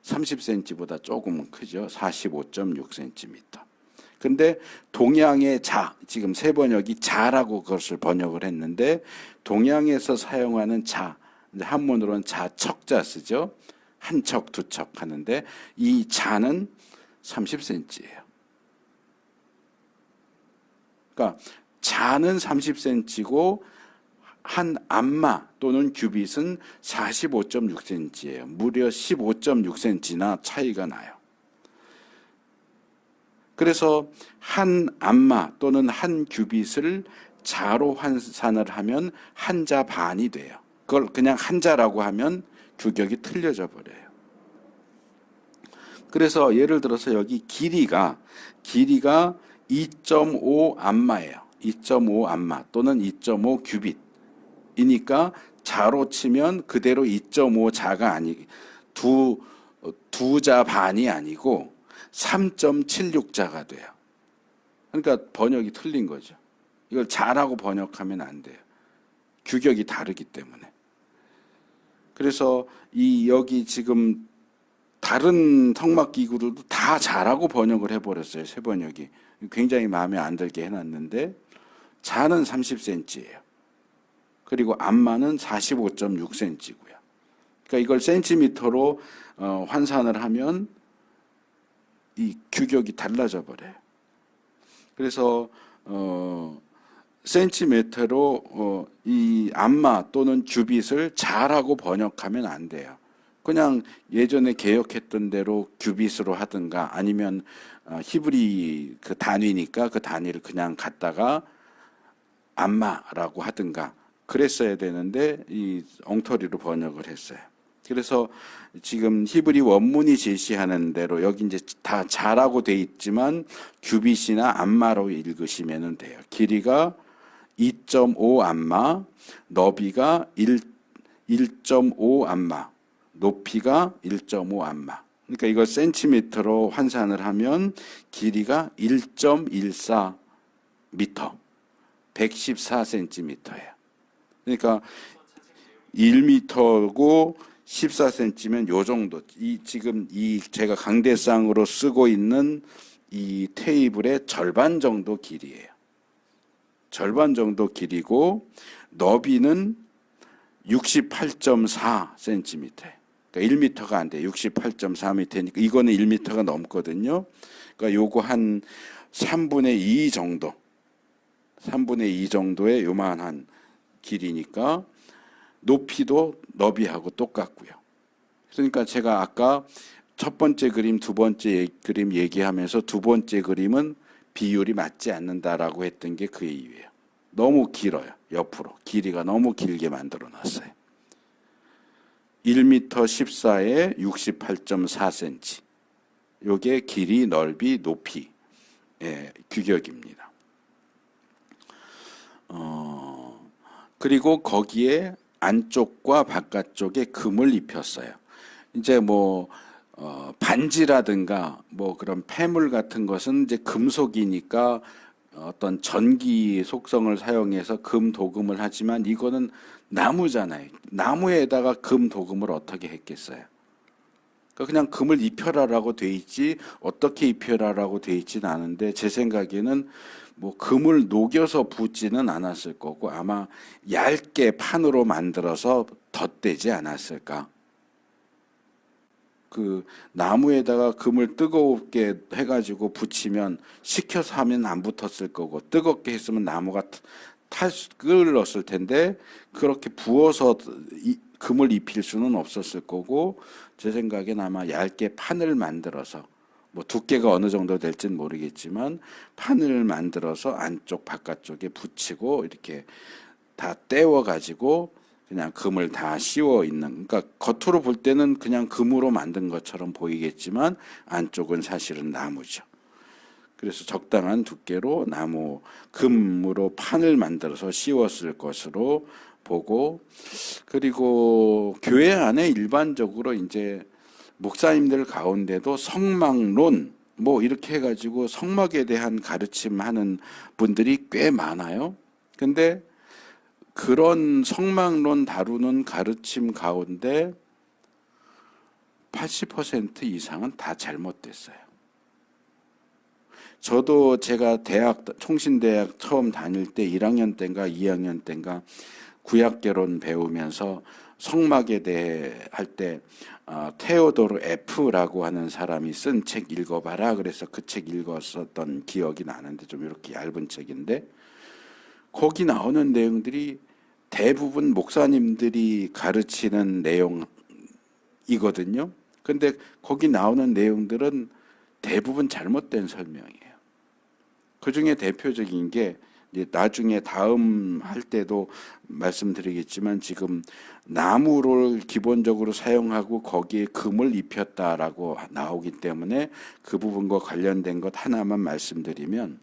30cm보다 조금은 크죠. 45.6cm. 근데 동양의 자, 지금 세 번역이 자라고 그것을 번역을 했는데 동양에서 사용하는 자, 한문으로는 자척자 쓰죠. 한 척, 두 척 하는데 이 자는 30cm예요. 그러니까 자는 30cm고 한 암마 또는 규빗은 45.6cm예요. 무려 15.6cm나 차이가 나요. 그래서 한 암마 또는 한 규빗을 자로 환산을 하면 한 자 반이 돼요. 그걸 그냥 한 자라고 하면 규격이 틀려져 버려요. 그래서 예를 들어서 여기 길이가 2.5 암마예요. 2.5 암마 또는 2.5 규빗이니까 자로 치면 그대로 2.5 자가 아니 두 자 반이 아니고 3.76자가 돼요. 그러니까 번역이 틀린 거죠. 이걸 자라고 번역하면 안 돼요. 규격이 다르기 때문에. 그래서 이 여기 지금 다른 성막 기구들도 다 자라고 번역을 해버렸어요. 새 번역이. 굉장히 마음에 안 들게 해놨는데 자는 30cm예요. 그리고 암마는 45.6cm고요. 그러니까 이걸 센티미터로 환산을 하면 이 규격이 달라져 버려요. 그래서 센티미터로 이 암마 또는 규빗을 자라고 번역하면 안 돼요. 그냥 예전에 개혁했던 대로 규빗으로 하든가 아니면 히브리 그 단위니까 그 단위를 그냥 갖다가 암마라고 하든가 그랬어야 되는데 이 엉터리로 번역을 했어요. 그래서 지금 히브리 원문이 제시하는 대로 여기 이제 다 자라고 돼 있지만 규빗이나 암마로 읽으시면 돼요. 길이가 2.5 암마, 너비가 1.5 암마, 높이가 1.5 암마. 그러니까 이걸 센티미터로 환산을 하면 길이가 1.14 미터, 114cm예요. 그러니까 1m고 14cm면 요 정도. 지금 제가 강대상으로 쓰고 있는 이 테이블의 절반 정도 길이에요. 절반 정도 길이고 너비는 68.4cm. 그러니까 1m가 안 돼. 68.4m니까 이거는 1m가 넘거든요. 그러니까 요거 한 3분의 2 정도. 3분의 2 정도의 요만한 길이니까 높이도 너비하고 똑같고요. 그러니까 제가 아까 첫 번째 그림, 두 번째 그림 얘기하면서 두 번째 그림은 비율이 맞지 않는다라고 했던 게 그 이유예요. 너무 길어요. 옆으로. 길이가 너무 길게 만들어 놨어요. 1m 14에 68.4cm. 요게 길이, 넓이, 높이 규격입니다. 그리고 거기에 안쪽과 바깥쪽에 금을 입혔어요. 이제 반지라든가 그런 폐물 같은 것은 이제 금속이니까 어떤 전기 속성을 사용해서 금 도금을 하지만 이거는 나무잖아요. 나무에다가 금 도금을 어떻게 했겠어요? 그러니까 그냥 금을 입혀라라고 돼 있지 어떻게 입혀라라고 돼 있지는 않은데 제 생각에는 금을 녹여서 붓지는 않았을 거고 아마 얇게 판으로 만들어서 덧대지 않았을까. 그 나무에다가 금을 뜨겁게 해가지고 붙이면 식혀서 하면 안 붙었을 거고 뜨겁게 했으면 나무가 끓었을 텐데 그렇게 부어서 금을 입힐 수는 없었을 거고 제 생각엔 아마 얇게 판을 만들어서 두께가 어느 정도 될지는 모르겠지만 판을 만들어서 안쪽 바깥쪽에 붙이고 이렇게 다 떼워 가지고 그냥 금을 다 씌워 있는, 그러니까 겉으로 볼 때는 그냥 금으로 만든 것처럼 보이겠지만 안쪽은 사실은 나무죠. 그래서 적당한 두께로 나무 금으로 판을 만들어서 씌웠을 것으로 보고, 그리고 교회 안에 일반적으로 이제 목사님들 가운데도 성막론 이렇게 해가지고 성막에 대한 가르침하는 분들이 꽤 많아요. 근데 그런 성막론 다루는 가르침 가운데 80% 이상은 다 잘못됐어요. 저도 제가 총신대학 처음 다닐 때 1학년 때인가 2학년 때인가 구약개론 배우면서 성막에 대해 할 때 테오도르 F라고 하는 사람이 쓴 책 읽어봐라 그래서 그 책 읽었었던 기억이 나는데 좀 이렇게 얇은 책인데 거기 나오는 내용들이 대부분 목사님들이 가르치는 내용이거든요. 근데 거기 나오는 내용들은 대부분 잘못된 설명이에요. 그 중에 대표적인 게 나중에 다음 할 때도 말씀드리겠지만 지금 나무를 기본적으로 사용하고 거기에 금을 입혔다라고 나오기 때문에 그 부분과 관련된 것 하나만 말씀드리면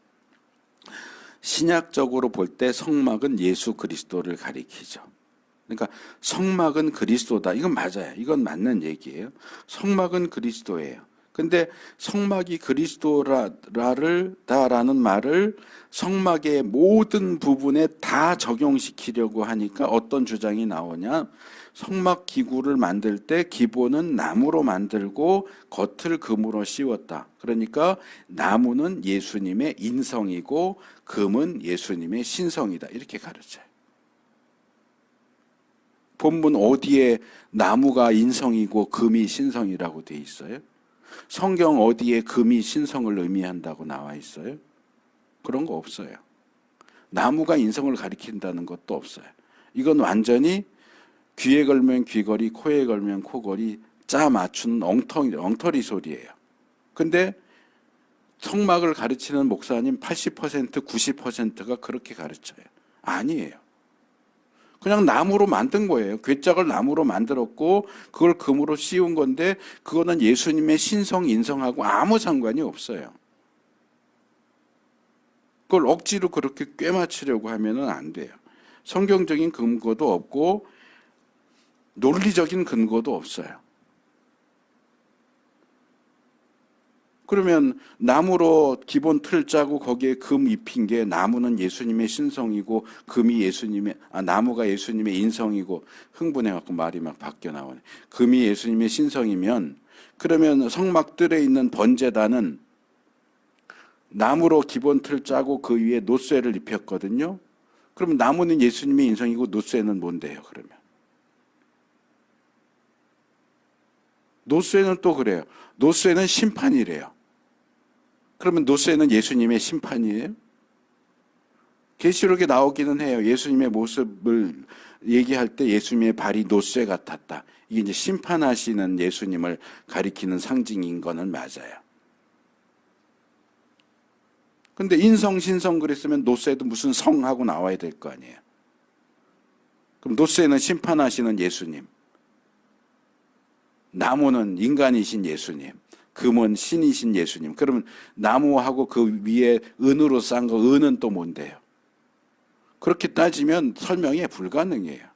신약적으로 볼 때 성막은 예수 그리스도를 가리키죠. 그러니까 성막은 그리스도다. 이건 맞아요. 이건 맞는 얘기예요. 성막은 그리스도예요. 근데 성막이 그리스도라는 말을 성막의 모든 부분에 다 적용시키려고 하니까 어떤 주장이 나오냐? 성막 기구를 만들 때 기본은 나무로 만들고 겉을 금으로 씌웠다. 그러니까 나무는 예수님의 인성이고 금은 예수님의 신성이다. 이렇게 가르쳐요. 본문 어디에 나무가 인성이고 금이 신성이라고 돼 있어요? 성경 어디에 금이 신성을 의미한다고 나와 있어요? 그런 거 없어요. 나무가 인성을 가리킨다는 것도 없어요. 이건 완전히 귀에 걸면 귀걸이, 코에 걸면 코걸이, 짜 맞춘 엉터리 소리예요. 근데 성막을 가르치는 목사님 80%, 90%가 그렇게 가르쳐요. 아니에요. 그냥 나무로 만든 거예요. 괴짝을 나무로 만들었고 그걸 금으로 씌운 건데 그거는 예수님의 신성 인성하고 아무 상관이 없어요. 그걸 억지로 그렇게 꿰맞추려고 하면은 안 돼요. 성경적인 근거도 없고 논리적인 근거도 없어요. 그러면 나무로 기본 틀 짜고 거기에 금 입힌 게 나무는 예수님의 신성이고 금이 나무가 예수님의 인성이고 흥분해갖고 말이 막 바뀌어 나오네. 금이 예수님의 신성이면 그러면 성막들에 있는 번제단은 나무로 기본 틀 짜고 그 위에 노쇠를 입혔거든요. 그러면 나무는 예수님의 인성이고 노쇠는 뭔데요, 그러면? 노쇠는 또 그래요. 노쇠는 심판이래요. 그러면 노쇠는 예수님의 심판이에요? 계시록에 나오기는 해요. 예수님의 모습을 얘기할 때 예수님의 발이 노쇠 같았다. 이게 이제 심판하시는 예수님을 가리키는 상징인 거는 맞아요. 근데 인성, 신성 그랬으면 노쇠도 무슨 성하고 나와야 될 거 아니에요. 그럼 노쇠는 심판하시는 예수님. 나무는 인간이신 예수님. 금은 신이신 예수님. 그러면 나무하고 그 위에 은으로 싼 거, 은은 또 뭔데요? 그렇게 따지면 설명이 불가능해요.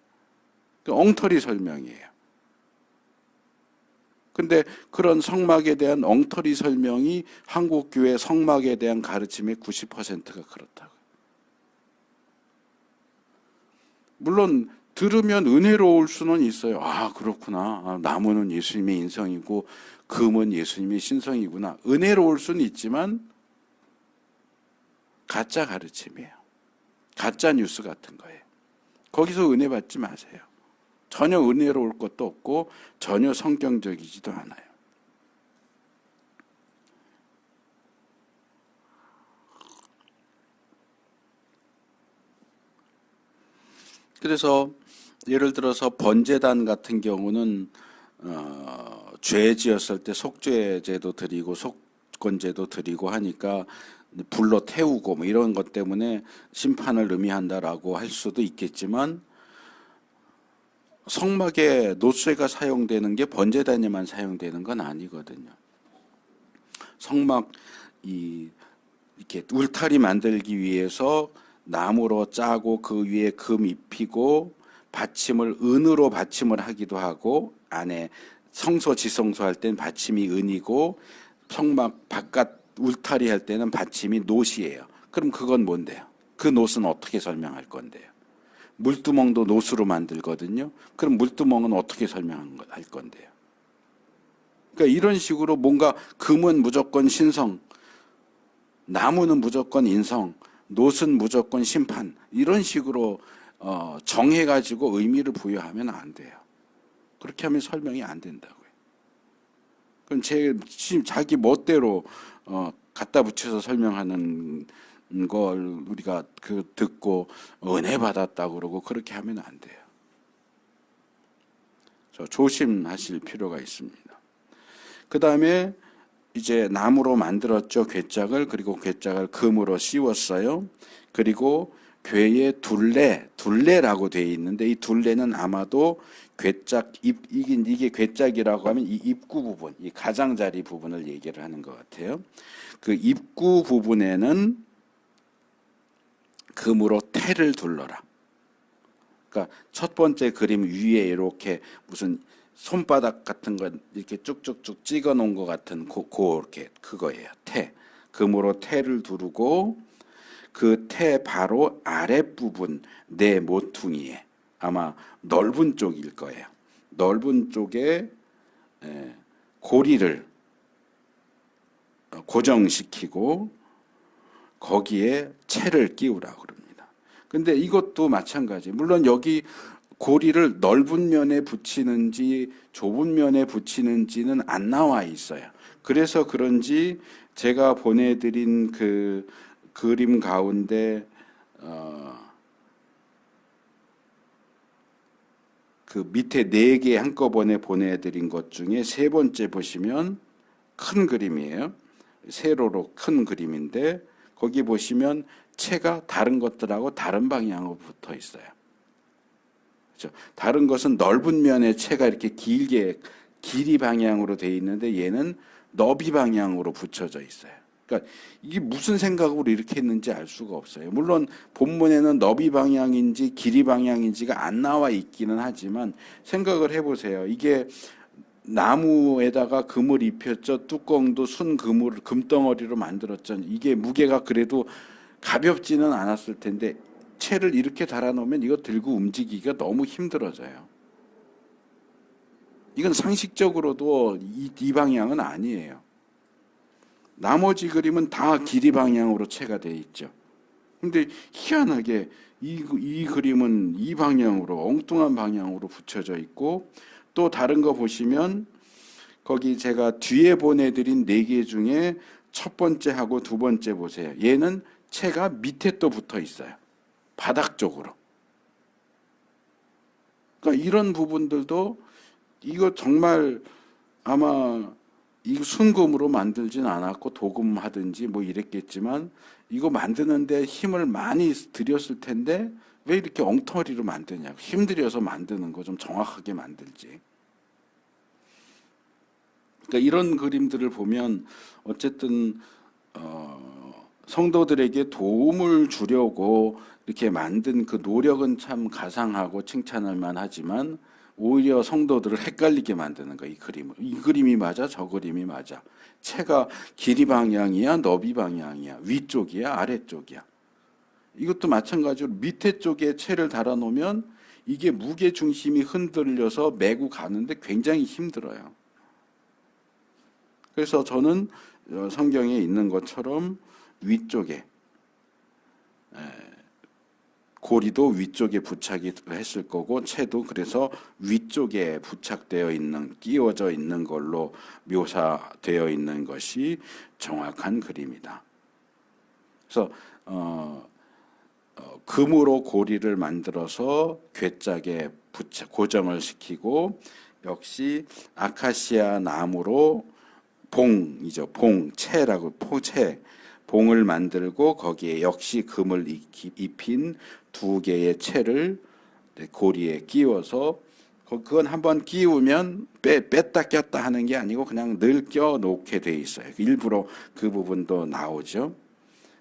엉터리 설명이에요. 근데 그런 성막에 대한 엉터리 설명이 한국교회 성막에 대한 가르침의 90%가 그렇다고. 물론 들으면 은혜로울 수는 있어요. 아, 그렇구나. 아, 나무는 예수님의 인성이고 금은 예수님의 신성이구나. 은혜로울 수는 있지만 가짜 가르침이에요. 가짜 뉴스 같은 거예요. 거기서 은혜 받지 마세요. 전혀 은혜로울 것도 없고 전혀 성경적이지도 않아요. 그래서 예를 들어서 번제단 같은 경우는 죄 지었을 때 속죄제도 드리고 속건제도 드리고 하니까 불로 태우고 뭐 이런 것 때문에 심판을 의미한다라고 할 수도 있겠지만 성막에 노쇠가 사용되는 게 번제단에만 사용되는 건 아니거든요. 성막 이렇게 울타리 만들기 위해서 나무로 짜고 그 위에 금 입히고 받침을 은으로 받침을 하기도 하고 안에 성소 지성소 할 때는 받침이 은이고 성막 바깥 울타리 할 때는 받침이 노시예요. 그럼 그건 뭔데요? 그 노스는 어떻게 설명할 건데요? 물두멍도 노수로 만들거든요. 그럼 물두멍은 어떻게 설명할 건데요? 그러니까 이런 식으로 뭔가 금은 무조건 신성, 나무는 무조건 인성, 노은 무조건 심판 이런 식으로 정해가지고 의미를 부여하면 안 돼요. 그렇게 하면 설명이 안 된다고요. 그럼 자기 멋대로 갖다 붙여서 설명하는 걸 우리가 듣고 은혜 받았다 그러고 그렇게 하면 안 돼요. 조심하실 필요가 있습니다. 그 다음에 이제 나무로 만들었죠. 괴짝을. 그리고 괴짝을 금으로 씌웠어요. 그리고 괴의 둘레라고 되어 있는데 이 둘레는 아마도 괴짝 이게 괴짝이라고 하면 이 입구 부분, 이 가장자리 부분을 얘기를 하는 것 같아요. 그 입구 부분에는 금으로 태를 둘러라. 그러니까 첫 번째 그림 위에 이렇게 무슨 손바닥 같은 거 이렇게 쭉쭉쭉 찍어 놓은 것 같은 그렇게 그거예요. 태. 금으로 태를 두르고 그 태 바로 아랫부분 내 모퉁이에 아마 넓은 쪽일 거예요. 넓은 쪽에 고리를 고정시키고 거기에 채를 끼우라고 그럽니다. 근데 이것도 마찬가지. 물론 여기 고리를 넓은 면에 붙이는지 좁은 면에 붙이는지는 안 나와 있어요. 그래서 그런지 제가 보내드린 그 그림 가운데 그 밑에 4개 한꺼번에 보내드린 것 중에 세 번째 보시면 큰 그림이에요. 세로로 큰 그림인데 거기 보시면 채가 다른 것들하고 다른 방향으로 붙어 있어요. 그렇죠? 다른 것은 넓은 면에 채가 이렇게 길게 길이 방향으로 돼 있는데 얘는 너비 방향으로 붙여져 있어요. 그러니까 이게 무슨 생각으로 이렇게 했는지 알 수가 없어요. 물론 본문에는 너비 방향인지 길이 방향인지가 안 나와 있기는 하지만 생각을 해보세요. 이게 나무에다가 금을 입혔죠. 뚜껑도 순 금덩어리로 만들었죠. 이게 무게가 그래도 가볍지는 않았을 텐데 채를 이렇게 달아놓으면 이거 들고 움직이기가 너무 힘들어져요. 이건 상식적으로도 이 방향은 아니에요. 나머지 그림은 다 길이 방향으로 채가 돼 있죠. 근데 희한하게 이 그림은 이 방향으로 엉뚱한 방향으로 붙여져 있고 또 다른 거 보시면 거기 제가 뒤에 보내드린 4개 중에 첫 번째하고 두 번째 보세요. 얘는 채가 밑에 또 붙어 있어요. 바닥 쪽으로. 그러니까 이런 부분들도 이거 정말 아마 이 순금으로 만들진 않았고 도금 하든지 뭐 이랬겠지만 이거 만드는데 힘을 많이 들였을 텐데 왜 이렇게 엉터리로 만드냐고. 힘들여서 만드는 거 좀 정확하게 만들지. 그러니까 이런 그림들을 보면 어쨌든 성도들에게 도움을 주려고 이렇게 만든 그 노력은 참 가상하고 칭찬할 만하지만 오히려 성도들을 헷갈리게 만드는 거야, 이 그림을. 이 그림이 맞아, 저 그림이 맞아. 채가 길이 방향이야, 너비 방향이야, 위쪽이야, 아래쪽이야. 이것도 마찬가지로 밑에 쪽에 채를 달아놓으면 이게 무게 중심이 흔들려서 메고 가는데 굉장히 힘들어요. 그래서 저는 성경에 있는 것처럼 위쪽에 고리도 위쪽에 부착이 했을 거고 채도 그래서 위쪽에 부착되어 있는 끼워져 있는 걸로 묘사되어 있는 것이 정확한 그림이다. 그래서 금으로 고리를 만들어서 괴짝에 고정을 시키고 역시 아카시아 나무로 봉이죠. 채라고 포채 봉을 만들고 거기에 역시 금을 입힌 2개의 채를 고리에 끼워서 그건 한번 끼우면 뺐다 꼈다 하는 게 아니고 그냥 늘 껴 놓게 돼 있어요. 일부러 그 부분도 나오죠.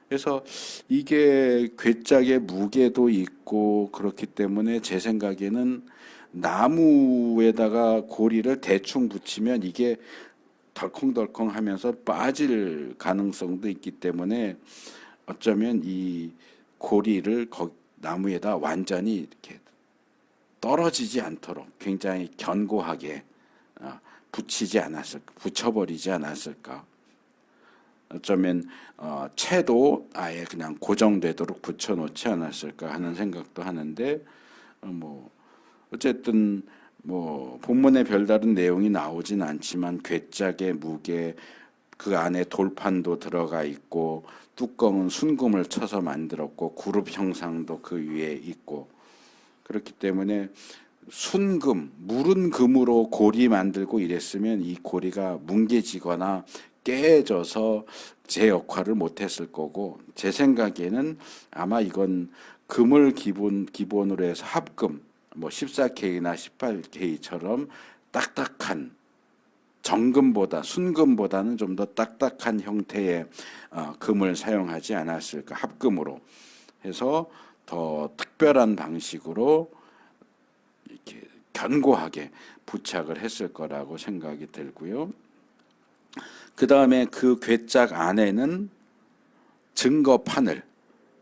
그래서 이게 괴짝의 무게도 있고 그렇기 때문에 제 생각에는 나무에다가 고리를 대충 붙이면 이게 덜컹덜컹 하면서 빠질 가능성도 있기 때문에 어쩌면 이 고리를 나무에다 완전히 이렇게 떨어지지 않도록 굉장히 견고하게 붙여버리지 않았을까. 어쩌면 채도 아예 그냥 고정되도록 붙여놓지 않았을까 하는 생각도 하는데 뭐 어쨌든 뭐 본문에 별다른 내용이 나오진 않지만 괴짝의 무게 그 안에 돌판도 들어가 있고 뚜껑은 순금을 쳐서 만들었고 그룹 형상도 그 위에 있고 그렇기 때문에 순금, 무른 금으로 고리 만들고 이랬으면 이 고리가 뭉개지거나 깨져서 제 역할을 못했을 거고 제 생각에는 아마 이건 금을 기본으로 해서 합금 뭐 14K나 18K처럼 딱딱한 정금보다 순금보다는 좀 더 딱딱한 형태의 금을 사용하지 않았을까 합금으로 해서 더 특별한 방식으로 이렇게 견고하게 부착을 했을 거라고 생각이 들고요. 그 다음에 그 괴짝 안에는 증거판을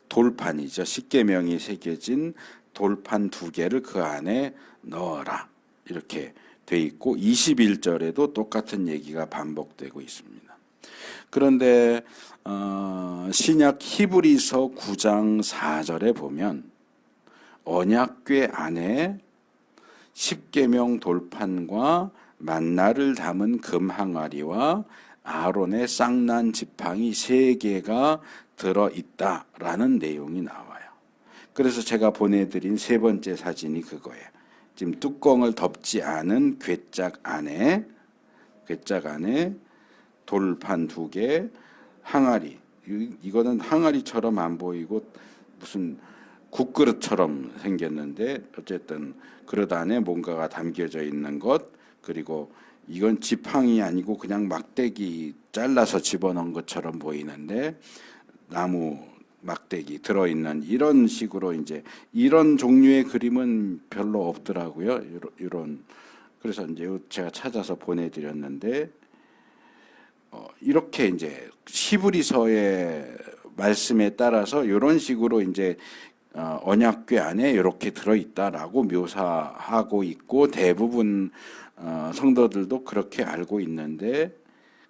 돌판이죠. 십계명이 새겨진 돌판 2개를 그 안에 넣어라 이렇게 돼 있고 21절에도 똑같은 얘기가 반복되고 있습니다. 그런데 신약 히브리서 9장 4절에 보면 언약궤 안에 십계명 돌판과 만나를 담은 금 항아리와 아론의 쌍난 지팡이 3개가 들어있다라는 내용이 나와요. 그래서 제가 보내드린 3번째 사진이 그거예요. 지금 뚜껑을 덮지 않은 괴짝 안에 돌판 2개, 항아리. 이거는 항아리처럼 안 보이고 무슨 국그릇처럼 생겼는데 어쨌든 그릇 안에 뭔가가 담겨져 있는 것, 그리고 이건 지팡이 아니고 그냥 막대기 잘라서 집어넣은 것처럼 보이는데 나무 막대기 들어있는 이런 식으로 이제 이런 종류의 그림은 별로 없더라고요. 이런 그래서 이제 제가 찾아서 보내드렸는데 이렇게 이제 히브리서의 말씀에 따라서 이런 식으로 이제 언약궤 안에 이렇게 들어있다라고 묘사하고 있고 대부분 성도들도 그렇게 알고 있는데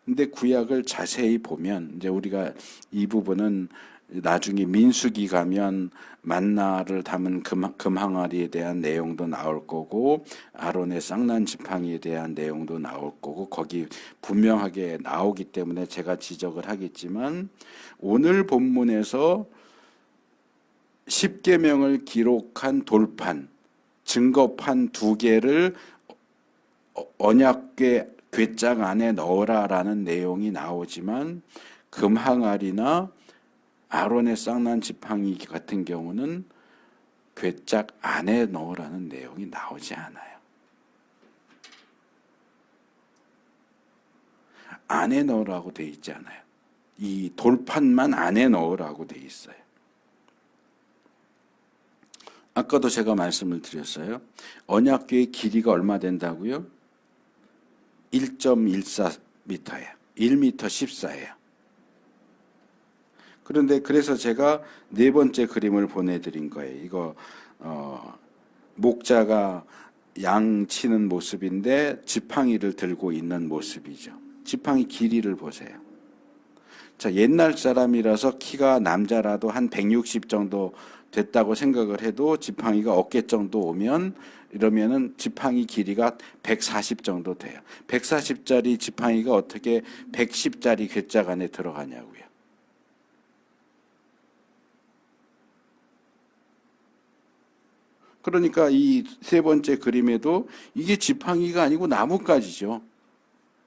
근데 구약을 자세히 보면 이제 우리가 이 부분은 나중에 민수기 가면 만나를 담은 금항아리에 대한 내용도 나올 거고 아론의 쌍난 지팡이에 대한 내용도 나올 거고 거기 분명하게 나오기 때문에 제가 지적을 하겠지만 오늘 본문에서 십계명을 기록한 돌판 증거판 2개를 언약궤 괴짝 안에 넣으라라는 내용이 나오지만 금항아리나 아론의 쌍난 지팡이 같은 경우는 괴짝 안에 넣으라는 내용이 나오지 않아요. 안에 넣으라고 돼 있지 않아요. 이 돌판만 안에 넣으라고 돼 있어요. 아까도 제가 말씀을 드렸어요. 언약궤의 길이가 얼마 된다고요? 1.14m예요. 1m 14예요. 그런데 그래서 제가 4번째 그림을 보내드린 거예요. 이거 목자가 양 치는 모습인데 지팡이를 들고 있는 모습이죠. 지팡이 길이를 보세요. 자, 옛날 사람이라서 키가 남자라도 한 160 정도 됐다고 생각을 해도 지팡이가 어깨 정도 오면 이러면은 지팡이 길이가 140 정도 돼요. 140짜리 지팡이가 어떻게 110짜리 괴짝 안에 들어가냐고요. 그러니까 이 3번째 그림에도 이게 지팡이가 아니고 나뭇가지죠.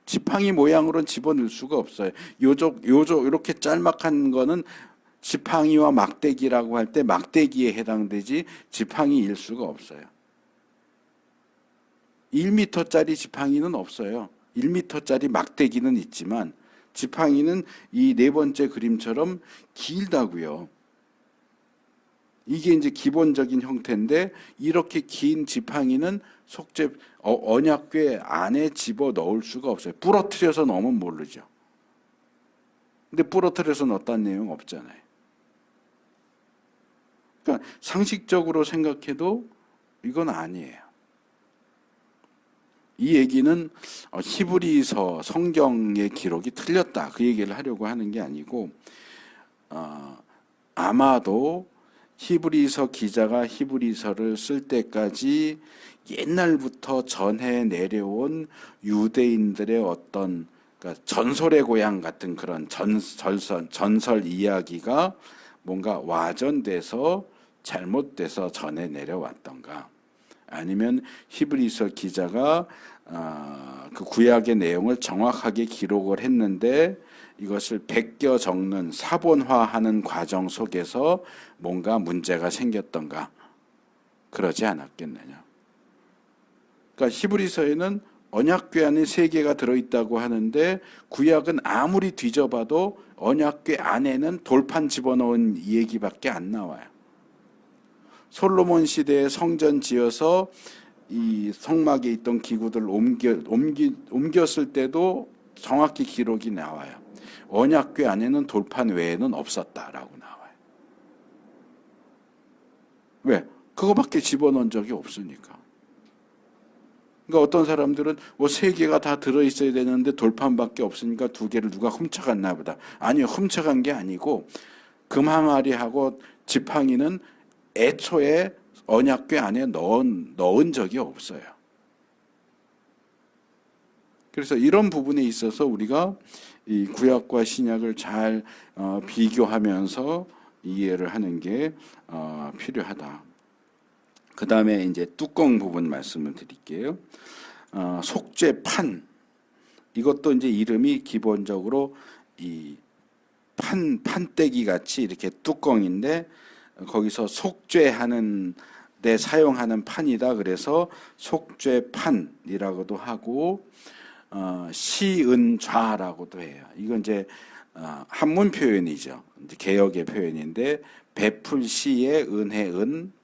지팡이 모양으로는 집어넣을 수가 없어요. 요쪽 이렇게 짤막한 거는 지팡이와 막대기라고 할 때 막대기에 해당되지 지팡이일 수가 없어요. 1m짜리 지팡이는 없어요. 1m짜리 막대기는 있지만 지팡이는 이 4번째 그림처럼 길다고요. 이게 이제 기본적인 형태인데 이렇게 긴 지팡이는 속죄 언약궤 안에 집어 넣을 수가 없어요. 부러뜨려서 넣으면 모르죠. 근데 부러뜨려서 넣었다는 내용 없잖아요. 그러니까 상식적으로 생각해도 이건 아니에요. 이 얘기는 히브리서 성경의 기록이 틀렸다 그 얘기를 하려고 하는 게 아니고 아마도 히브리서 기자가 히브리서를 쓸 때까지 옛날부터 전해 내려온 유대인들의 어떤 그러니까 전설의 고향 같은 그런 전설 이야기가 뭔가 와전돼서 잘못돼서 전해 내려왔던가 아니면 히브리서 기자가 그 구약의 내용을 정확하게 기록을 했는데 이것을 베껴 적는 사본화하는 과정 속에서 뭔가 문제가 생겼던가 그러지 않았겠느냐. 그러니까 히브리서에는 언약궤 안에 3개가 들어있다고 하는데 구약은 아무리 뒤져봐도 언약궤 안에는 돌판 집어넣은 얘기밖에 안 나와요. 솔로몬 시대에 성전 지어서 이 성막에 있던 기구들을 옮겼을 때도 정확히 기록이 나와요. 언약궤 안에는 돌판 외에는 없었다라고 나와요. 왜? 그거밖에 집어넣은 적이 없으니까. 그러니까 어떤 사람들은 3개가 다 들어있어야 되는데 돌판밖에 없으니까 2개를 누가 훔쳐갔나 보다. 아니요, 훔쳐간 게 아니고 금항아리하고 지팡이는 애초에 언약궤 안에 넣은 적이 없어요. 그래서 이런 부분에 있어서 우리가 이 구약과 신약을 잘 비교하면서 이해를 하는 게 필요하다. 그 다음에 이제 뚜껑 부분 말씀을 드릴게요. 속죄판. 이것도 이제 이름이 기본적으로 이 판때기 같이 이렇게 뚜껑인데 거기서 속죄하는 데 사용하는 판이다. 그래서 속죄판이라고도 하고 시은좌라고도 해요. 이건 이제 한문 표현이죠. 이제 개역의 표현인데 베풀 시에 은혜은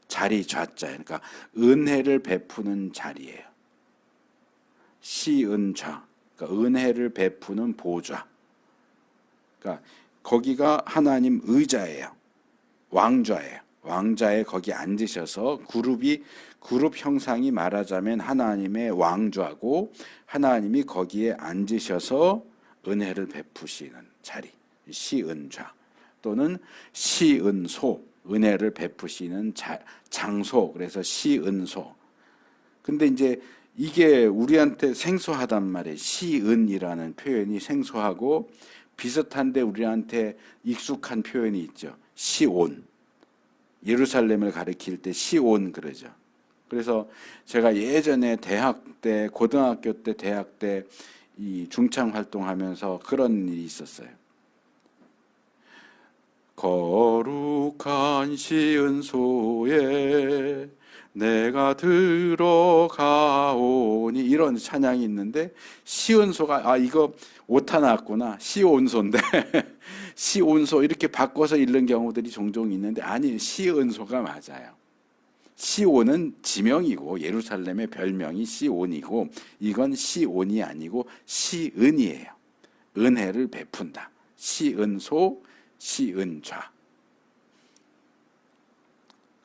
자리 좌자. 그러니까 은혜를 베푸는 자리예요. 시은좌. 그러니까 은혜를 베푸는 보좌. 그러니까 거기가 하나님 의자예요. 왕좌예요. 왕좌에 거기 앉으셔서 그룹 형상이 말하자면 하나님의 왕좌고 하나님이 거기에 앉으셔서 은혜를 베푸시는 자리. 시은좌 또는 시은소. 은혜를 베푸시는 장소. 그래서 시은소. 근데 이제 이게 우리한테 생소하단 말이에요. 시은이라는 표현이 생소하고 비슷한데 우리한테 익숙한 표현이 있죠. 시온. 예루살렘을 가리킬 때 시온 그러죠. 그래서 제가 예전에 대학 때, 고등학교 때, 대학 때 이 중창 활동하면서 그런 일이 있었어요. 거룩한 시은소에 내가 들어가오니 이런 찬양이 있는데 시은소가 이거 오타 났구나. 시온소인데 시온소 이렇게 바꿔서 읽는 경우들이 종종 있는데 아니 시은소가 맞아요. 시온은 지명이고 예루살렘의 별명이 시온이고 이건 시온이 아니고 시은이에요. 은혜를 베푼다. 시은소, 시은좌.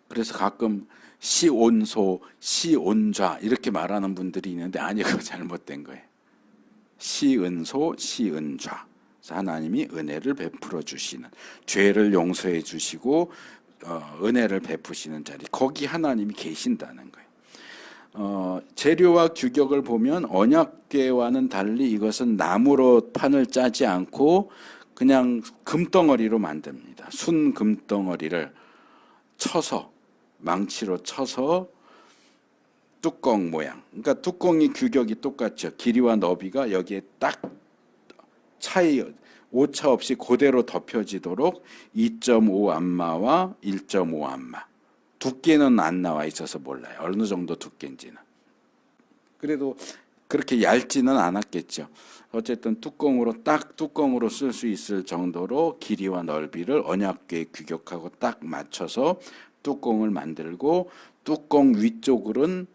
그래서 가끔 시온소, 시온좌 이렇게 말하는 분들이 있는데 아니 그거 잘못된 거예요. 시은소, 시은좌. 하나님이 은혜를 베풀어 주시는, 죄를 용서해 주시고 은혜를 베푸시는 자리, 거기 하나님이 계신다는 거예요. 재료와 규격을 보면 언약궤와는 달리 이것은 나무로 판을 짜지 않고 그냥 금덩어리로 만듭니다. 순 금덩어리를 쳐서 망치로 쳐서 뚜껑 모양. 그러니까 뚜껑이 규격이 똑같죠. 길이와 너비가 여기에 딱 차이 오차 없이 그대로 덮여지도록 2.5 안마와 1.5 안마. 두께는 안 나와 있어서 몰라요. 어느 정도 두께인지는. 그래도 그렇게 얇지는 않았겠죠. 어쨌든 뚜껑으로 쓸 수 있을 정도로 길이와 넓이를 언약궤에 규격하고 딱 맞춰서 뚜껑을 만들고 뚜껑 위쪽으로는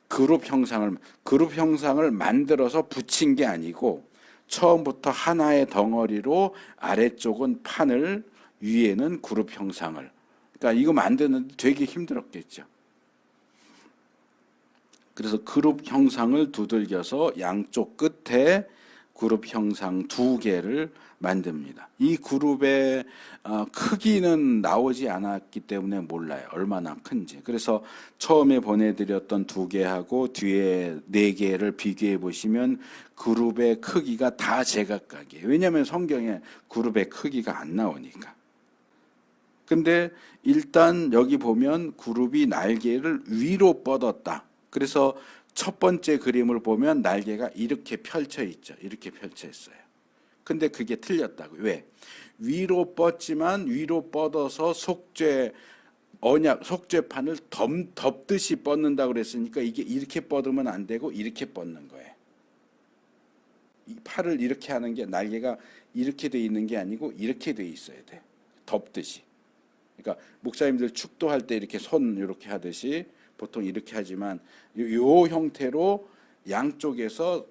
그룹 형상을 만들어서 붙인 게 아니고 처음부터 하나의 덩어리로 아래쪽은 판을 위에는 그룹 형상을. 그러니까 이거 만드는데 되게 힘들었겠죠. 그래서 그룹 형상을 두들겨서 양쪽 끝에 그룹 형상 2개를 만듭니다. 이 그룹의 크기는 나오지 않았기 때문에 몰라요. 얼마나 큰지. 그래서 처음에 보내드렸던 2개하고 뒤에 4개를 비교해 보시면 그룹의 크기가 다 제각각이에요. 왜냐하면 성경에 그룹의 크기가 안 나오니까. 근데 일단 여기 보면 그룹이 날개를 위로 뻗었다. 그래서 첫 번째 그림을 보면 날개가 이렇게 펼쳐 있죠. 이렇게 펼쳐 있어요. 근데 그게 틀렸다고. 왜? 위로 뻗지만 위로 뻗어서 속죄판을 덮듯이 뻗는다고 그랬으니까 이게 이렇게 뻗으면 안 되고 이렇게 뻗는 거예요. 이 팔을 이렇게 하는 게 날개가 이렇게 돼 있는 게 아니고 이렇게 돼 있어야 돼. 덮듯이. 그러니까 목사님들 축도할 때 이렇게 손 이렇게 하듯이 보통 이렇게 하지만 요 형태로 양쪽에서,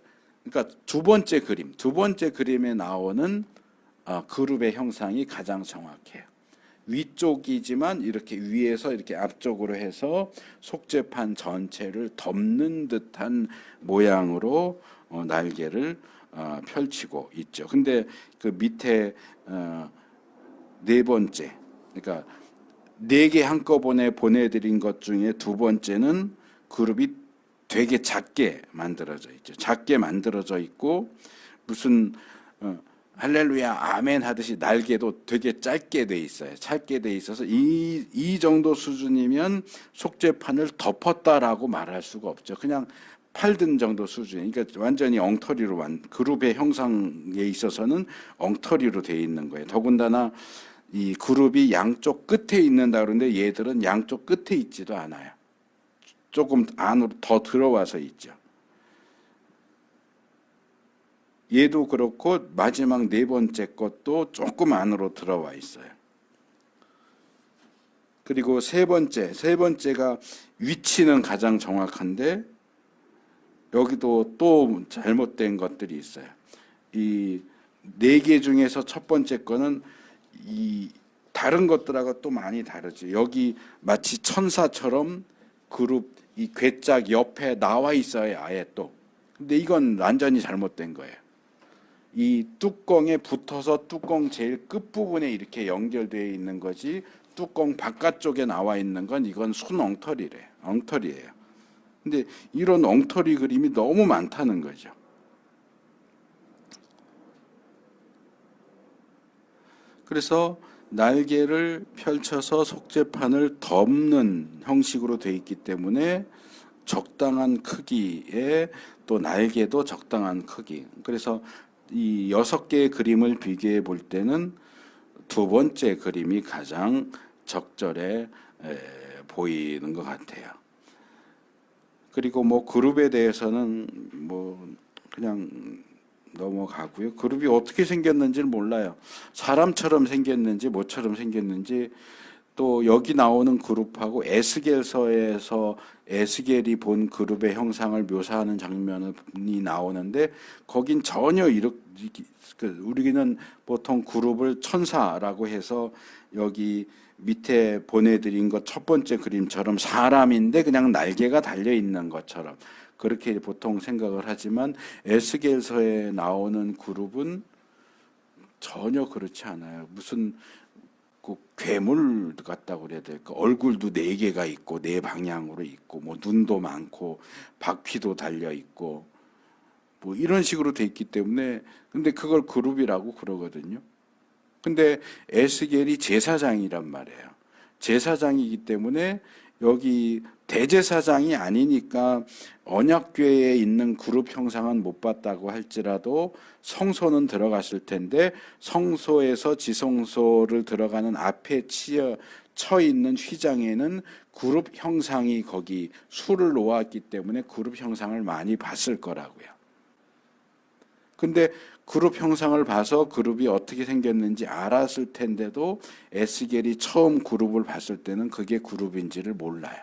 그러니까 두 번째 그림에 나오는 그룹의 형상이 가장 정확해요. 위쪽이지만 이렇게 위에서 이렇게 앞쪽으로 해서 속죄판 전체를 덮는 듯한 모양으로 날개를 펼치고 있죠. 근데 그 밑에 4번째, 그러니까 4개 한꺼번에 보내드린 것 중에 2번째는 그룹이 되게 작게 만들어져 있죠. 작게 만들어져 있고 무슨 할렐루야 아멘 하듯이 날개도 되게 짧게 돼 있어요. 짧게 돼 있어서 이 정도 수준이면 속죄판을 덮었다라고 말할 수가 없죠. 그냥 팔든 정도 수준. 그러니까 완전히 엉터리로 그룹의 형상에 있어서는 엉터리로 돼 있는 거예요. 더군다나 이 그룹이 양쪽 끝에 있는다 그러는데 얘들은 양쪽 끝에 있지도 않아요. 조금 안으로 더 들어와서 있죠. 얘도 그렇고 마지막 네 번째 것도 조금 안으로 들어와 있어요. 그리고 세 번째가 위치는 가장 정확한데 여기도 또 잘못된 것들이 있어요. 이 네 개 중에서 첫 번째 거는 이 다른 것들하고 또 많이 다르죠. 여기 마치 천사처럼 그룹 이 괴짝 옆에 나와 있어요, 아예 또. 근데 이건 완전히 잘못된 거예요. 이 뚜껑에 붙어서 뚜껑 제일 끝부분에 이렇게 연결되어 있는 거지 뚜껑 바깥쪽에 나와 있는 건 이건 순 엉터리예요. 근데 이런 엉터리 그림이 너무 많다는 거죠. 그래서 날개를 펼쳐서 속죄판을 덮는 형식으로 되어 있기 때문에 적당한 크기에 또 날개도 적당한 크기. 그래서 이 6개의 그림을 비교해 볼 때는 두 번째 그림이 가장 적절해 보이는 것 같아요. 그리고 뭐 그룹에 대해서는 뭐 그냥 넘어가고요. 그룹이 어떻게 생겼는지를 몰라요. 사람처럼 생겼는지 뭐처럼 생겼는지 또 여기 나오는 그룹하고 에스겔서에서 에스겔이 본 그룹의 형상을 묘사하는 장면이 나오는데 거긴 전혀 이렇게 우리는 보통 그룹을 천사라고 해서 여기 밑에 보내드린 것 첫 번째 그림처럼 사람인데 그냥 날개가 달려 있는 것처럼 그렇게 보통 생각을 하지만 에스겔서에 나오는 그룹은 전혀 그렇지 않아요. 무슨 그 괴물 같다고 그래야 될까? 얼굴도 4개가 있고 4방향으로 있고 뭐 눈도 많고 바퀴도 달려 있고 뭐 이런 식으로 돼 있기 때문에 근데 그걸 그룹이라고 그러거든요. 근데 에스겔이 제사장이란 말이에요. 제사장이기 때문에 여기 대제사장이 아니니까 언약궤에 있는 그룹 형상은 못 봤다고 할지라도 성소는 들어갔을 텐데 성소에서 지성소를 들어가는 앞에 처 있는 휘장에는 그룹 형상이 거기 수를 놓았기 때문에 그룹 형상을 많이 봤을 거라고요. 근데 그룹 형상을 봐서 그룹이 어떻게 생겼는지 알았을 텐데도 에스겔이 처음 그룹을 봤을 때는 그게 그룹인지를 몰라요.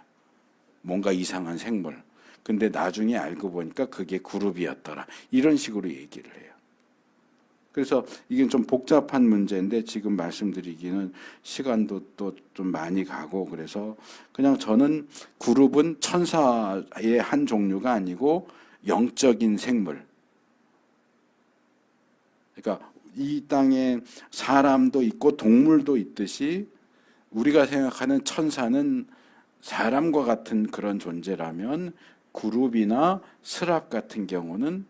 뭔가 이상한 생물. 근데 나중에 알고 보니까 그게 그룹이었더라. 이런 식으로 얘기를 해요. 그래서 이게 좀 복잡한 문제인데 지금 말씀드리기는 시간도 또 좀 많이 가고 그래서 그냥 저는 그룹은 천사의 한 종류가 아니고 영적인 생물. 그러니까 이 땅에 사람도 있고 동물도 있듯이 우리가 생각하는 천사는 사람과 같은 그런 존재라면 그룹이나 스랍 같은 경우는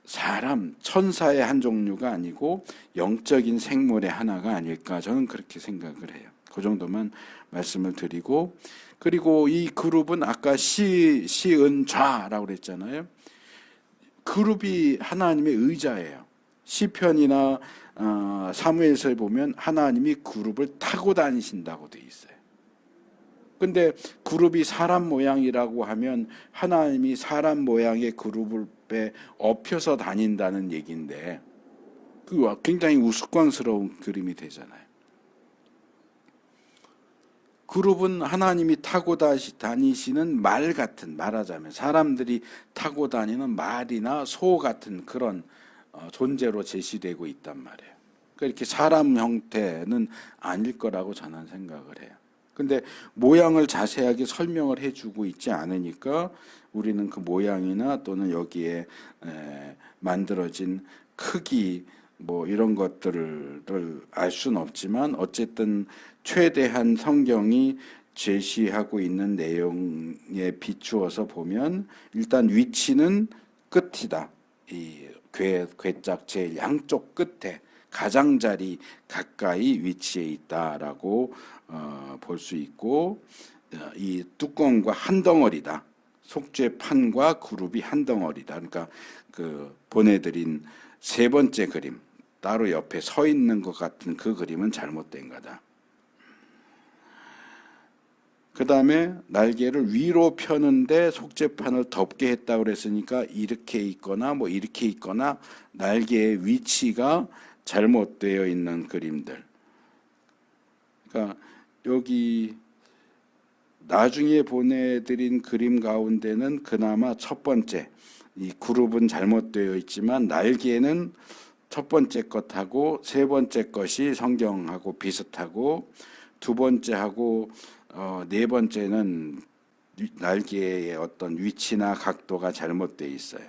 사람, 천사의 한 종류가 아니고 영적인 생물의 하나가 아닐까 저는 그렇게 생각을 해요. 그 정도만 말씀을 드리고 그리고 이 그룹은 아까 시은좌라고 그랬잖아요. 그룹이 하나님의 의자예요. 시편이나 사무엘서에 보면 하나님이 그룹을 타고 다니신다고 돼 있어요. 근데 그룹이 사람 모양이라고 하면 하나님이 사람 모양의 그룹을 엎혀서 다닌다는 얘기인데 그 굉장히 우스꽝스러운 그림이 되잖아요. 그룹은 하나님이 타고 다니시는 말 같은 말하자면 사람들이 타고 다니는 말이나 소 같은 그런 존재로 제시되고 있단 말이에요. 그러니까 이렇게 사람 형태는 아닐 거라고 저는 생각을 해요. 근데 모양을 자세하게 설명을 해주고 있지 않으니까 우리는 그 모양이나 또는 여기에 만들어진 크기 뭐 이런 것들을 알 수는 없지만 어쨌든 최대한 성경이 제시하고 있는 내용에 비추어서 보면 일단 위치는 끝이다. 이 괴짝 제일 양쪽 끝에 가장자리 가까이 위치해 있다라고 볼 수 있고, 이 뚜껑과 한 덩어리다. 속죄판과 그룹이 한 덩어리다. 그러니까 그 보내드린 세 번째 그림, 따로 옆에 서 있는 것 같은 그 그림은 잘못된 거다. 그 다음에 날개를 위로 펴는데 속죄판을 덮게 했다고 그랬으니까 이렇게 있거나 뭐 이렇게 있거나 날개의 위치가 잘못되어 있는 그림들. 그러니까 여기 나중에 보내드린 그림 가운데는 그나마 첫 번째, 이 그룹은 잘못되어 있지만 날개는 첫 번째 것하고 세 번째 것이 성경하고 비슷하고, 두 번째하고 네 번째는 날개의 어떤 위치나 각도가 잘못되어 있어요.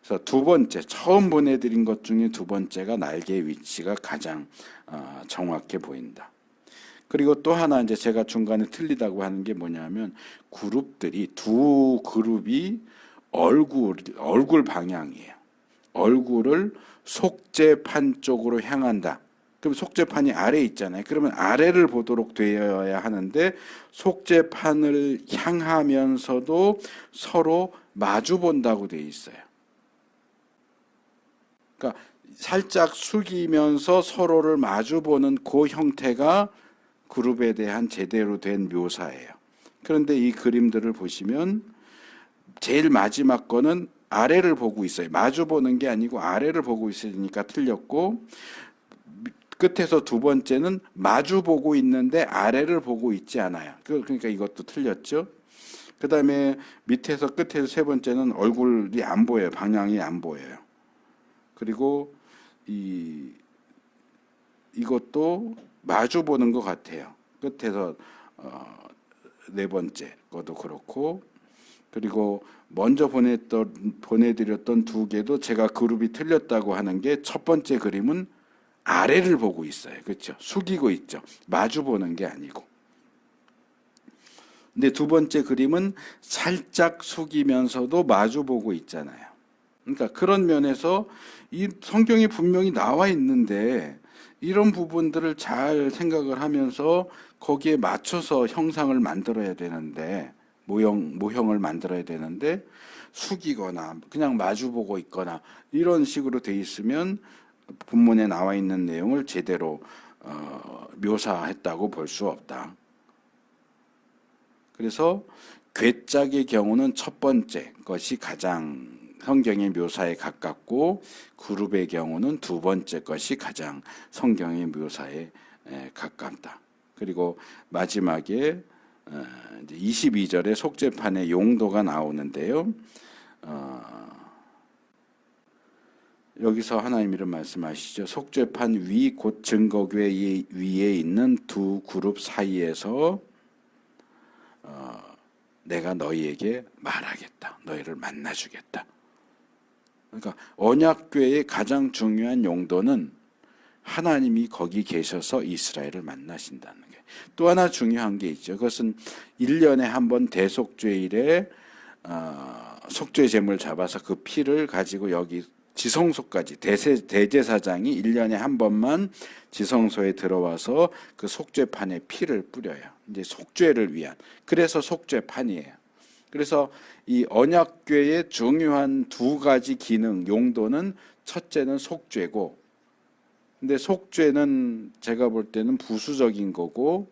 그래서 두 번째, 처음 보내드린 것 중에 두 번째가 날개의 위치가 가장 정확해 보인다. 그리고 또 하나 이제 제가 중간에 틀리다고 하는 게 뭐냐면, 그룹들이 두 그룹이 얼굴 방향이에요. 얼굴을 속죄판 쪽으로 향한다. 그럼 속죄판이 아래에 있잖아요. 그러면 아래를 보도록 되어야 하는데 속죄판을 향하면서도 서로 마주 본다고 되어 있어요. 그러니까 살짝 숙이면서 서로를 마주 보는 그 형태가 그룹에 대한 제대로 된 묘사예요. 그런데 이 그림들을 보시면 제일 마지막 거는 아래를 보고 있어요. 마주 보는 게 아니고 아래를 보고 있으니까 틀렸고, 끝에서 두 번째는 마주 보고 있는데 아래를 보고 있지 않아요. 그러니까 이것도 틀렸죠. 그 다음에 밑에서 끝에서 세 번째는 얼굴이 안 보여요. 방향이 안 보여요. 그리고 이것도 마주 보는 것 같아요. 끝에서 네 번째 것도 그렇고, 그리고 먼저 보내드렸던 두 개도 제가 그룹이 틀렸다고 하는 게, 첫 번째 그림은 아래를 보고 있어요. 그렇죠? 숙이고 있죠. 마주 보는 게 아니고. 근데 두 번째 그림은 살짝 숙이면서도 마주 보고 있잖아요. 그러니까 그런 면에서 이 성경이 분명히 나와 있는데 이런 부분들을 잘 생각을 하면서 거기에 맞춰서 형상을 만들어야 되는데, 모형을 만들어야 되는데 숙이거나 그냥 마주보고 있거나 이런 식으로 돼 있으면 본문에 나와 있는 내용을 제대로 묘사했다고 볼 수 없다. 그래서 괴짝의 경우는 첫 번째 것이 가장 성경의 묘사에 가깝고, 그룹의 경우는 두 번째 것이 가장 성경의 묘사에 가깝다. 그리고 마지막에 22절에 속죄판의 용도가 나오는데요. 여기서 하나님 이런 말씀하시죠. 속죄판 위 곧 증거궤 위에 있는 두 그룹 사이에서 내가 너희에게 말하겠다. 너희를 만나주겠다. 그러니까 언약궤의 가장 중요한 용도는 하나님이 거기 계셔서 이스라엘을 만나신다는 게. 또 하나 중요한 게 있죠. 그것은 1년에 한 번 대속죄일에 속죄 제물 잡아서 그 피를 가지고 여기 지성소까지, 대제사장이 1년에 한 번만 지성소에 들어와서 그 속죄판에 피를 뿌려요. 이제 속죄를 위한. 그래서 속죄판이에요. 그래서 이 언약궤의 중요한 두 가지 기능, 용도는 첫째는 속죄고, 근데 속죄는 제가 볼 때는 부수적인 거고,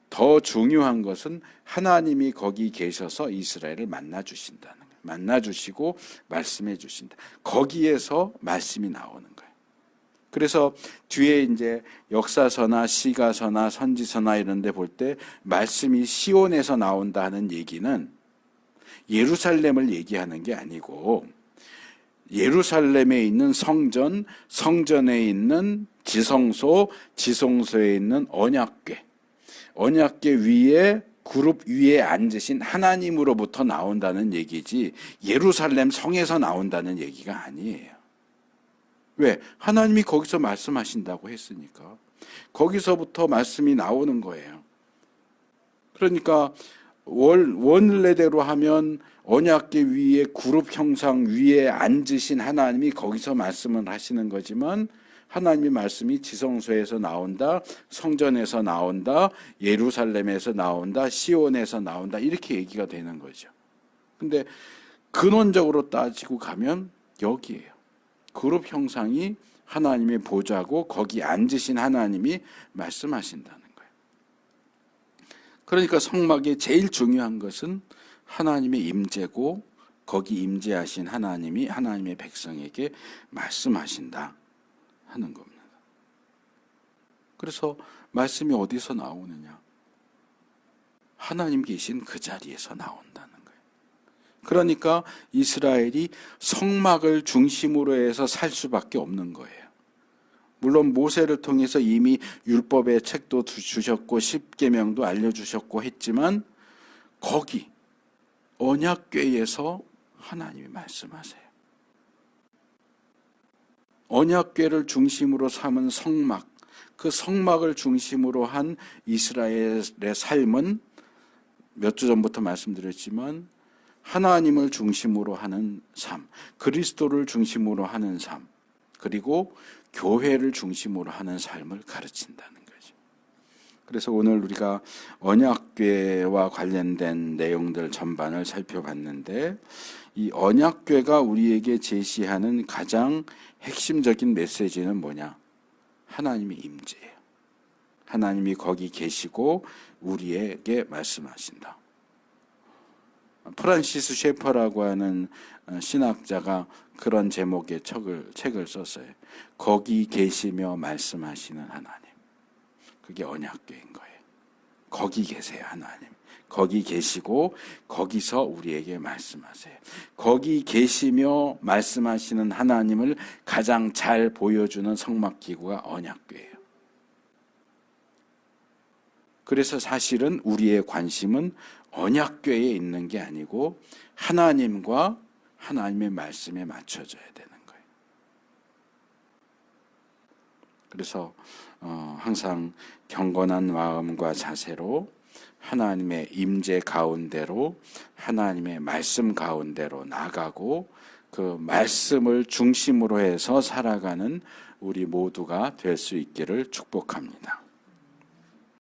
더 중요한 것은 하나님이 거기 계셔서 이스라엘을 만나 주신다는 거예요. 만나 주시고 말씀해 주신다. 거기에서 말씀이 나오는 거예요. 그래서 뒤에 이제 역사서나 시가서나 선지서나 이런 데 볼 때 말씀이 시온에서 나온다 하는 얘기는 예루살렘을 얘기하는 게 아니고, 예루살렘에 있는 성전, 성전에 있는 지성소, 지성소에 있는 언약궤, 언약궤 위에 그룹 위에 앉으신 하나님으로부터 나온다는 얘기지 예루살렘 성에서 나온다는 얘기가 아니에요. 왜? 하나님이 거기서 말씀하신다고 했으니까 거기서부터 말씀이 나오는 거예요. 그러니까 원래대로 하면 언약궤 위에 그룹 형상 위에 앉으신 하나님이 거기서 말씀을 하시는 거지만, 하나님의 말씀이 지성소에서 나온다, 성전에서 나온다, 예루살렘에서 나온다, 시온에서 나온다 이렇게 얘기가 되는 거죠. 근데 근원적으로 따지고 가면 여기에요. 그룹 형상이 하나님의 보좌고 거기 앉으신 하나님이 말씀하신다는 거예요. 그러니까 성막의 제일 중요한 것은 하나님의 임재고 거기 임재하신 하나님이 하나님의 백성에게 말씀하신다 하는 겁니다. 그래서 말씀이 어디서 나오느냐? 하나님 계신 그 자리에서 나온다는 거예요. 그러니까 이스라엘이 성막을 중심으로 해서 살 수밖에 없는 거예요. 물론 모세를 통해서 이미 율법의 책도 주셨고 십계명도 알려주셨고 했지만 거기 언약궤에서 하나님이 말씀하세요. 언약궤를 중심으로 삼은 성막, 그 성막을 중심으로 한 이스라엘의 삶은 몇 주 전부터 말씀드렸지만 하나님을 중심으로 하는 삶, 그리스도를 중심으로 하는 삶, 그리고 교회를 중심으로 하는 삶을 가르친다는 거죠. 그래서 오늘 우리가 언약궤와 관련된 내용들 전반을 살펴봤는데 이 언약궤가 우리에게 제시하는 가장 핵심적인 메시지는 뭐냐? 하나님의 임재예요. 하나님이 거기 계시고 우리에게 말씀하신다. 프란시스 셰퍼라고 하는 신학자가 그런 제목의 책을 썼어요. 거기 계시며 말씀하시는 하나님. 그게 언약궤인 거예요. 거기 계세요, 하나님. 거기 계시고 거기서 우리에게 말씀하세요. 거기 계시며 말씀하시는 하나님을 가장 잘 보여주는 성막기구가 언약궤예요. 그래서 사실은 우리의 관심은 언약궤에 있는 게 아니고 하나님과 하나님의 말씀에 맞춰져야 되는 거예요. 그래서 항상 경건한 마음과 자세로 하나님의 임재 가운데로 하나님의 말씀 가운데로 나가고 그 말씀을 중심으로 해서 살아가는 우리 모두가 될 수 있기를 축복합니다.